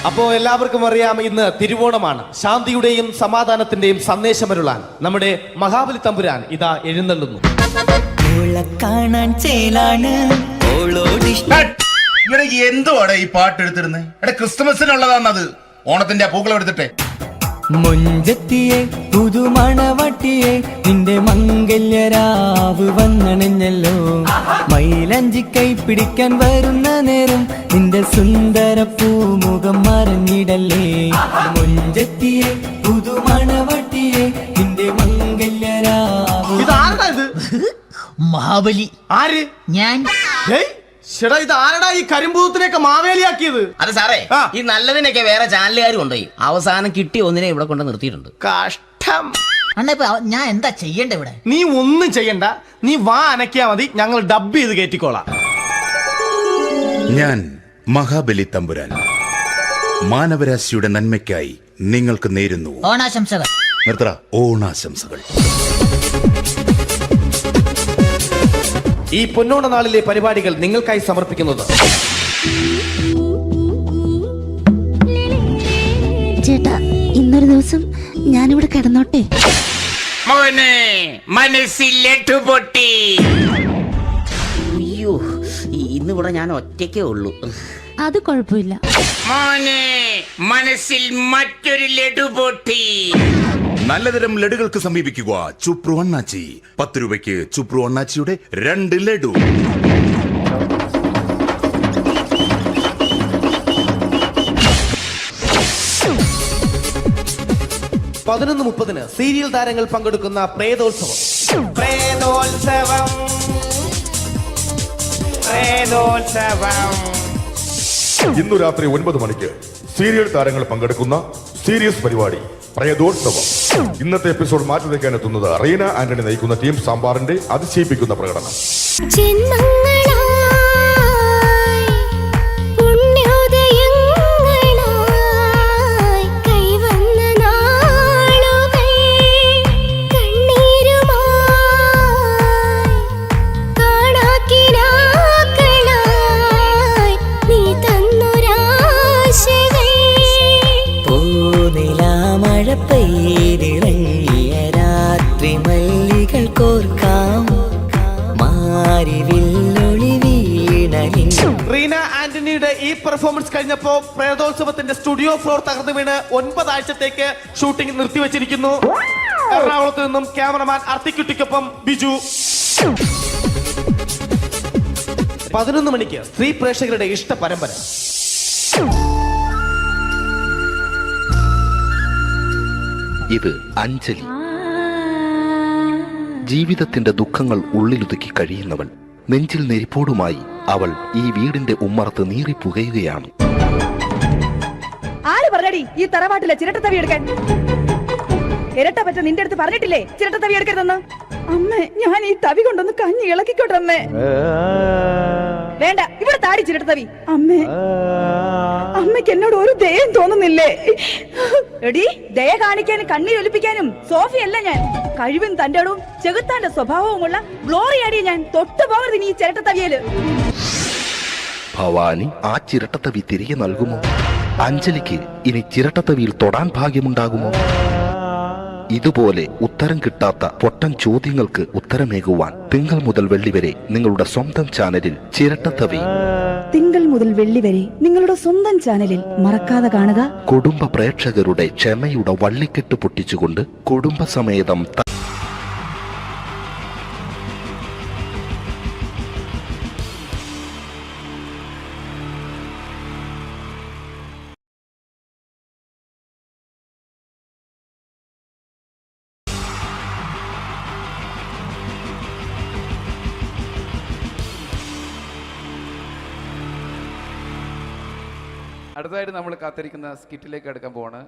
അപ്പോ എല്ലാവർക്കും അറിയാം, ഇന്ന് തിരുവോണമാണ്. ശാന്തിയുടെയും സമാധാനത്തിന്റെയും സന്ദേശമരുളാൻ നമ്മുടെ മഹാബലി തമ്പുരാൻ ഇതാ എഴുന്നള്ളുന്നു. കാണാൻ ചേലാണ് എന്തുവാടെ ഈ പാട്ട് എടുത്തിരുന്നത്? ക്രിസ്മസിനുള്ളതാണത്. ഓണത്തിന്റെ പൂക്കളം എടുത്തിട്ടെ. മുഞ്ചത്തിയെ പുതുമണവട്ടിയെ നിന്റെ മംഗല്യരാവ് വന്നണഞ്ഞല്ലോ. മൈലഞ്ചി കൈ പിടിക്കാൻ വരുന്ന നേരം നിന്റെ സുന്ദര പൂമുഖം മറഞ്ഞിടല്ലേ. മുഞ്ചത്തിയെ പുതുമണവട്ടിയെ നിന്റെ മംഗല്യരാവ്. ഇതാരടാ ഇത്? മഹാബലി. ആര്? ഞാൻ. ചേട്ടാ, ഇത് ആരടാ ഈ കരിമ്പൂത്തിനെയൊക്കെ മാവേലിയാക്കിയത്? അത് സാറേ, ഈ നല്ലതിനൊക്കെ വേറെ ചാനലുകാർ കൊണ്ടുപോയി അവസാനം കിട്ടി ഒന്നിനെ ഇവിടെ കൊണ്ട് നിർത്തിയിട്ടുണ്ട്. കഷ്ടം. അണ്ണ ഇപ്പൊ ഞാൻ എന്താ ചെയ്യണ്ട ഇവിടെ? നീ ഒന്നും ചെയ്യണ്ട, നീ വാ അനക്കിയാ മതി, ഞങ്ങൾ ഡബ് ചെയ്ത് കയറ്റിക്കോളാം. ഞാൻ മഹാബലി തമ്പുരാൻ മാനവരാശിയുടെ നന്മയ്ക്കായി നിങ്ങൾക്ക് നേരുന്നു ഓണാശംസകൾ. നിർത്തറ. ഓണാശംസകൾ. ഈ പൊന്നോണ നാളിലെ പരിപാടികൾ നിങ്ങൾക്കായി സമർപ്പിക്കുന്നത് ചേട്ടാ, ഇന്നൊരു ദിവസം ഞാനിവിടെ കിടന്നോട്ടെ. മോനെ മനസ്സിലെട്ടു പൊട്ടി. അയ്യോ, ഇന്നിവിടെ ഞാൻ ഒറ്റയ്ക്കേ ഉള്ളൂ. അത് കുഴപ്പമില്ല. മോനെ മനസ്സിൽ മറ്റൊരു ലഡു പൊട്ടി. നല്ലതരം ലഡുകൾക്ക് സമീപിക്കുക ചുപ്രു അണ്ണാച്ചി. 10 രൂപയ്ക്ക് ചുപ്രു അണ്ണാച്ചിയുടെ 2 ലഡു. (11:30) സീരിയൽ താരങ്ങൾ പങ്കെടുക്കുന്ന പ്രേതോത്സവം. പ്രേതോത്സവം, പ്രേതോത്സവം. ഇന്നു രാത്രി 9 മണിക്ക് സീരിയൽ താരങ്ങൾ പങ്കെടുക്കുന്ന സീരിയസ് പരിപാടി പ്രേതോത്സവം. ഇന്നത്തെ എപ്പിസോഡ് മാറ്റി വയ്ക്കാൻ എത്തുന്നത് റീന ആന്റണി നയിക്കുന്ന ടീം സാമ്പാറിന്റെ അതിശയിപ്പിക്കുന്ന പ്രകടനം. രാത്രി മല്ലികൾ കോർക്കാം മാരിവില്ലൊളി വീണലിൻ. റീന ആന്റണിയുടെ ഈ പെർഫോമൻസ് കഴിഞ്ഞപ്പോ പ്രേതോത്സവത്തിന്റെ സ്റ്റുഡിയോ ഫ്ലോർ തകർന്നു വീണ് 9 ആഴ്ചത്തേക്ക് ഷൂട്ടിംഗ് നിർത്തിവെച്ചിരിക്കുന്നു. എറണാകുളത്ത് നിന്നും ക്യാമറമാൻ അർത്തിക്കുട്ടിക്കൊപ്പം ബിജു. 11 മണിക്ക് സ്ത്രീ പ്രേക്ഷകരുടെ ഇഷ്ട പരമ്പര. ഇത് അഞ്ജലി. ജീവിതത്തിന്റെ ദുഃഖങ്ങൾ ഉള്ളിലുതുക്കി കഴിയുന്നവൾ. നെഞ്ചിൽ നെരിപ്പോടുമായി അവൾ ഈ വീടിന്റെ ഉമ്മറത്ത് നീറിപ്പുകയുകയാണ്. ആര് പറഞ്ഞടി ഈ തറവാട്ടിലെ ചിരട്ടത്തവി എടുക്കാൻ? ഇരട്ട പറ്റ നിന്റെ അടുത്ത് പറഞ്ഞിട്ടില്ലേ ചിരട്ടത്തവി എടുക്കരുതെന്ന്? അമ്മേ, ഞാൻ ഈ തവി കൊണ്ടൊന്ന് കഞ്ഞി ഇളക്കിക്കോട്ടെ അമ്മേ. വേണ്ട, ഇവിടെ താടി ചിരട്ടത്തവി. അമ്മേ, അമ്മയ്ക്ക് എന്നോട് ഒരു ദയം തോന്നുന്നില്ലേ? എടി, ദയ കാണിക്കാനും കണ്ണീരൊലിപ്പിക്കാനും സോഫിയല്ല ഞാൻ. കഴിവും തന്റെ ഇടവും ചെകുത്താന്റെ സ്വഭാവവുമുള്ള ഗ്ലോറിയാടിയ ഞാൻ. തൊട്ടുപോകരുത് നീ ചിരട്ടത്തവിയല്. ഭവാനി ആ ചിരട്ടത്തവി തിരികെ നൽകുമോ? അഞ്ജലിക്ക് ഇനി ചിരട്ടത്തവിയിൽ തൊടാൻ ഭാഗ്യമുണ്ടാകുമോ? ഇതുപോലെ ഉത്തരം കിട്ടാത്ത പൊട്ടൻ ചോദ്യങ്ങൾക്ക് ഉത്തരമേകുവാൻ തിങ്കൾ മുതൽ വെള്ളി വരെ നിങ്ങളുടെ സ്വന്തം ചാനലിൽ ചിരട്ടത്തവി. തിങ്കൾ മുതൽ വെള്ളി വരെ നിങ്ങളുടെ സ്വന്തം ചാനലിൽ മറക്കാതെ കാണുക. കുടുംബ പ്രേക്ഷകരുടെ ക്ഷമയുടെ വള്ളിക്കെട്ട് പൊട്ടിച്ചുകൊണ്ട് കുടുംബസമേതം അടുത്തതായിട്ട് നമ്മൾ കാത്തിരിക്കുന്ന സ്കിറ്റിലേക്ക് അടുക്കാൻ പോവാണ്.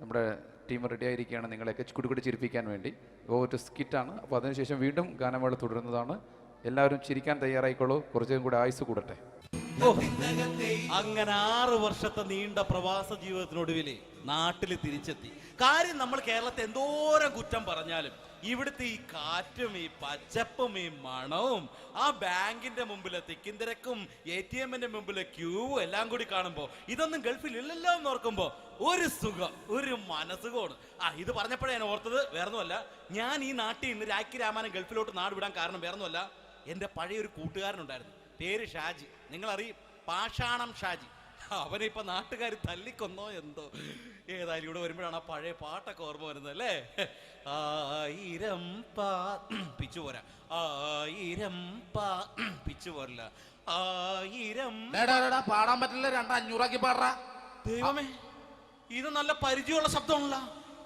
നമ്മുടെ ടീം റെഡി ആയിരിക്കുകയാണ് നിങ്ങളെയൊക്കെ കുടുകുടി ചിരിപ്പിക്കാൻ വേണ്ടി. ഒരു സ്കിറ്റാണ്. അപ്പോൾ അതിനുശേഷം വീണ്ടും ഗാനമേള തുടരുന്നതാണ്. എല്ലാവരും ചിരിക്കാൻ തയ്യാറായിക്കോളൂ. കുറച്ചും കൂടെ ആയുസ് കൂടട്ടെ. അങ്ങനെ 6 വർഷത്തെ നീണ്ട പ്രവാസ ജീവിതത്തിനൊടുവിൽ നാട്ടിൽ തിരിച്ചെത്തി. കാര്യം നമ്മൾ കേരളത്തെ എന്തോരം കുറ്റം പറഞ്ഞാലും ഇവിടുത്തെ ഈ കാറ്റും ഈ പച്ചപ്പും ഈ മണവും ആ ബാങ്കിന്റെ മുമ്പിലെ തിക്കും തിരക്കും ATM-ന്റെ മുമ്പിലെ ക്യൂവും എല്ലാം കൂടി കാണുമ്പോൾ ഇതൊന്നും ഗൾഫിൽ ഇല്ലല്ലോ എന്ന് ഓർക്കുമ്പോൾ ഒരു സുഖം, ഒരു മനസുഖമാണ്. ഇത് പറഞ്ഞപ്പോഴേ ഞാൻ ഓർത്തത് വേറൊന്നുമല്ല, ഞാൻ ഈ നാട്ടിൽ നിന്ന് രാഖി രാമാനം ഗൾഫിലോട്ട് നാട് വിടാൻ കാരണം വേറൊന്നുമല്ല, എൻ്റെ പഴയൊരു കൂട്ടുകാരനുണ്ടായിരുന്നു, പേര് ഷാജി. നിങ്ങളറിയും, പാഷാണം ഷാജി. അവനിപ്പോ നാട്ടുകാർ തല്ലിക്കൊന്നോ എന്തോ. ഏതായാലും ഇവിടെ വരുമ്പോഴാണ് ആ പഴയ പാട്ടൊക്കെ ഓർമ്മ വരുന്നത് അല്ലേ. 1000 പിച്ചു പോരാ, 1000 പിച്ചു പോരില്ല, 1000 പാടാൻ പറ്റില്ല, 200 പാടാ. ദൈവമേ, ഇത് നല്ല പരിചയമുള്ള ശബ്ദമാണല്ലോ.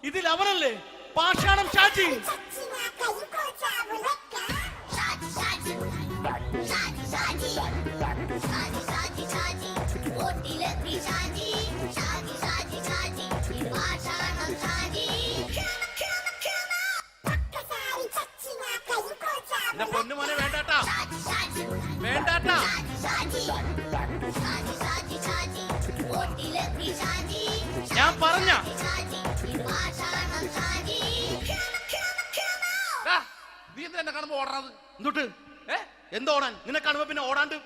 ഇതിൽ അവനല്ലേ പാഷാണം ഷാജി? പൊന്നുമോനെ വേണ്ടാട്ടാ, വേണ്ടാട്ടാ. ഞാൻ പറഞ്ഞ നീ എന്തിനാ കാണുമ്പോ ഓടാത്? എന്തൊട്ട് എന്തോടാൻ? നിന്നെ കാണുമ്പോ പിന്നെ ഓടാണ്ട്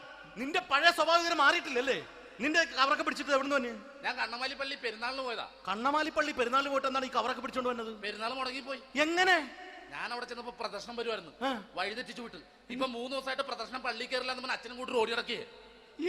നിന്റെ പഴയ സ്വഭാവം മാറിയിട്ടില്ലല്ലേ? നിന്റെ കവറൊക്കെ പിടിച്ചിട്ട് എവിടുന്ന് തന്നെ? ഞാൻ കണ്ണമാലി പള്ളി പെരുന്നാളിന് പോയതാ. കണ്ണമാലി പള്ളി പെരുന്നാളിന് പോയിട്ട് എന്താണ് ഈ കവറൊക്കെ പിടിച്ചോണ്ട് വന്നത്? പെരുന്നാൾ മുടങ്ങിപ്പോയി. എങ്ങനെ? ഞാൻ അവിടെ ചെന്നപ്പോ പ്രദർശനം വരുമായിരുന്നു, വഴി തെറ്റിച്ചു വിട്ട്. ഇപ്പൊ 3 ദിവസമായിട്ട് പ്രദർശനം പള്ളി കയറില്ല എന്ന് അച്ഛനും കൂട്ടി ഓടി ഇറക്കിയേ.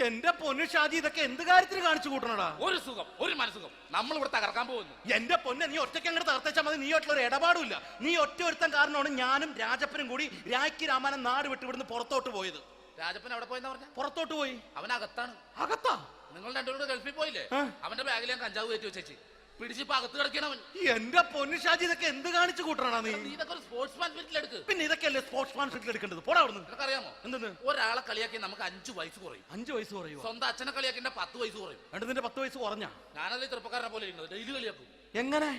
എന്റെ പൊന്നു ഷാജി, ഇതൊക്കെ എന്ത് കാര്യത്തിന് കാണിച്ചു കൂട്ടണടാ? ഒരു സുഖം, ഒരു മനസുഖം. നമ്മൾ ഇവിടെ തകർക്കാൻ പോകുന്നു. എന്റെ പൊന്നെ, നീ ഒറ്റയ്ക്ക് അങ്ങോട്ട് തകർത്തേച്ചാൽ മതി. നീ ഒറ്റ ഒരു ഇടപാടുമില്ല. നീ ഒറ്റ ഒരുത്തൻ കാരണമാണ് ഞാനും രാജപ്പനും കൂടി രാഖി രാമാനം നാട് വിട്ട് ഇവിടുന്ന് പുറത്തോട്ട് പോയത്. രാജപ്പൻ എവിടെ പോയെന്നാ പറഞ്ഞ? പുറത്തോട്ട് പോയി. അവനകത്താണ്. അകത്താ? നിങ്ങൾ രണ്ടുപേരും ഗൾഫിൽ പോയില്ലേ? അവന്റെ ബാഗിൽ ഞാൻ കഞ്ചാവ് കയറ്റി വെച്ചേച്ച് പിടിച്ചിപ്പോ അകത്ത് കിടക്കണവൻ. എന്റെ പൊന്നു ഷാജി, ഇതൊക്കെ എന്ത് കാണിച്ചു കൂട്ടണാ നീ? ഇതൊക്കെ ഒരു സ്പോർട്സ്മാൻ സ്പിരിറ്റിൽ എടുക്ക്. പിന്നെ ഇതൊക്കെയല്ലേ സ്പോർട്സ്മാൻ സ്പിരിറ്റിൽ എടുക്കേണ്ടത്? പോടാ അവിടുന്ന്. നിനക്കറിയാമോ എന്തെന്ന്? ഒരാളെ കളിയാക്കി നമുക്ക് 5 വയസ്സ് കുറയും. 5 വയസ്സ് കുറയും? സ്വന്തം അച്ഛനെ കളിയാക്കി 10 വയസ്സ് കുറയും. എന്നിട്ട് നിന്റെ 10 വയസ്സ് കുറഞ്ഞ? ഞാനത് ചെറുപ്പക്കാരനെ പോലെ ഇരുന്നത് ഡെയിലി കളിയാക്കും. എങ്ങനെ?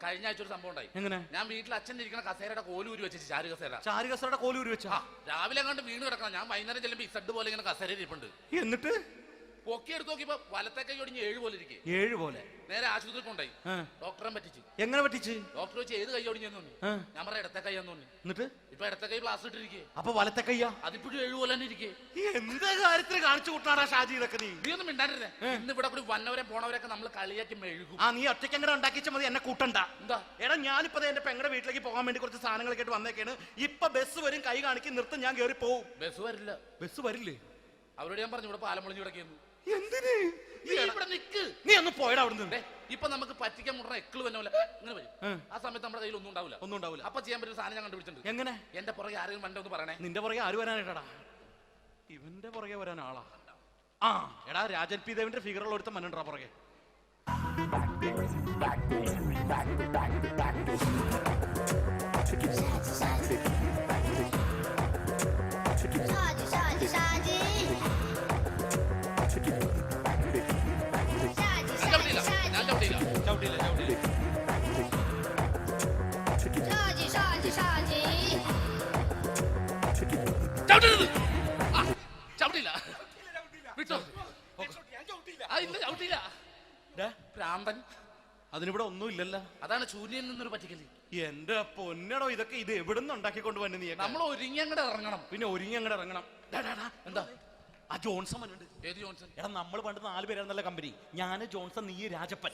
കഴിഞ്ഞ ആഴ്ച ഒരു സംഭവം ഉണ്ടായി. എങ്ങനെ? ഞാൻ വീട്ടിൽ അച്ഛൻ ഇരിക്കുന്ന കസേരയുടെ കോലൂരി വെച്ചു. ചാരു കസേരയുടെ കോലൂരി വെച്ചാ? രാവിലെ കണ്ട് വീണ് കിടക്കണം. ഞാൻ വൈകുന്നേരം ചെല്ലുമ്പോ ഇസഡ് പോലെ ഇങ്ങനെ കസേര ഇരിപ്പുണ്ട്. എന്നിട്ട് പൊക്കി എടുത്ത് നോക്കിയപ്പോ വലത്തെ കൈ ഒടിഞ്ഞ് 7 പോലെ ഇരിക്കും. 7 പോലെ? നേരെ ആശുപത്രി കൊണ്ടായി. ഡോക്ടറെ പറ്റിച്ചു. എങ്ങനെ പറ്റിച്ച്? ഡോക്ടർ വെച്ച് ഏത് കൈ ഒടിഞ്ഞെന്ന് തോന്നി. ഞാൻ പറയാം ഇടത്തെ കൈ എന്ന് തോന്നി. എന്നിട്ട് ഇപ്പൊ ഇടത്തെ കൈ പ്ലാസ് ഇട്ടിരിക്കേ. അപ്പൊ വലത്തെ കയ്യാ? അതിപ്പോഴും 7 പോലെ തന്നെ ഇരിക്കേ. എന്ത് കാര്യത്തിന് കാണിച്ചു കൂട്ടാടാ ഷാജി ഇതൊക്കെ? നീ ഒന്നും മിണ്ടാണ്ടിരുന്നേ. ഇന്ന് ഇവിടെ കൂടി വന്നവരെ പോണവരൊക്കെ നമ്മൾ കളിയാക്കി മെഴുകും. നീ ഒറ്റയ്ക്ക് അങ്ങനെ ഉണ്ടാക്കിച്ച മതി, എന്നെ കൂട്ടണ്ട. എന്താ? എടാ, ഞാനിപ്പോ എന്റെ പെങ്ങളുടെ വീട്ടിലേക്ക് പോകാൻ വേണ്ടി കുറച്ച് സാധനങ്ങളൊക്കെ ആയിട്ട് വന്നേക്കാണ്. ഇപ്പൊ ബസ് വരും, കൈ കാണിക്കും, നിർത്തും, ഞാൻ കയറി പോവും. ബസ് വരില്ല. ബസ് വരില്ലേ? അവരോട് ഞാൻ പറഞ്ഞു ഇവിടെ പാലം പൊളിഞ്ഞു കിടക്കുന്നു. എന്തിന്? ഇവിടെ നിക്ക്. നീ ഒന്ന് പോയടാ അവിടുന്ന്. ഇപ്പൊ നമുക്ക് പറ്റിക്കാൻ മുടണ എക്കള് വന്ന പോലെ ഇങ്ങനെ വരും. ആ സമയത്ത് നമ്മുടെ കയ്യിൽ ഒന്നും ഉണ്ടാവില്ല. അപ്പൊ ചെയ്യാൻ പറ്റുന്ന സാധനം ഞാൻ കണ്ടുപിടിച്ചിട്ടുണ്ട്. എങ്ങനെ? എന്റെ പുറകെ ആരെങ്കിലും വണ്ടി ഒന്ന് പറയണേ. നിന്റെ പുറകെ ആര് വരാനായിട്ടാടാ? ഇവന്റെ പുറകെ വരാൻ ആളാ? എടാ, രാജൻ പി ദേവിന്റെ ഫിഗറുള്ള ഒരുത്തം മനുണ്ടാ പുറകെ. അതിനിവിടെ ഒന്നും ഇല്ലല്ലോ. അതാണ് ചൂര്യയിൽ നിന്നൊരു പറ്റിക്കല്. എന്റെ പൊന്നടോ, ഇതൊക്കെ ഇത് എവിടുന്ന് ഉണ്ടാക്കിക്കൊണ്ട് വന്നു? നീ നമ്മൾ ഒരുങ്ങി അങ്ങോട്ട് ഇറങ്ങണം. പിന്നെ ഒരുങ്ങി അങ്ങോട്ട് ഇറങ്ങണം. എന്താ? ആ ജോൺസൺ വന്നിട്ടുണ്ട്. ഏത് ജോൺസൺ? എടാ, നമ്മൾ പണ്ട് 4 പേരായിരുന്നല്ലോ കമ്പനി. ഞാൻ, ജോൺസൺ, നീ, രാജപ്പൻ.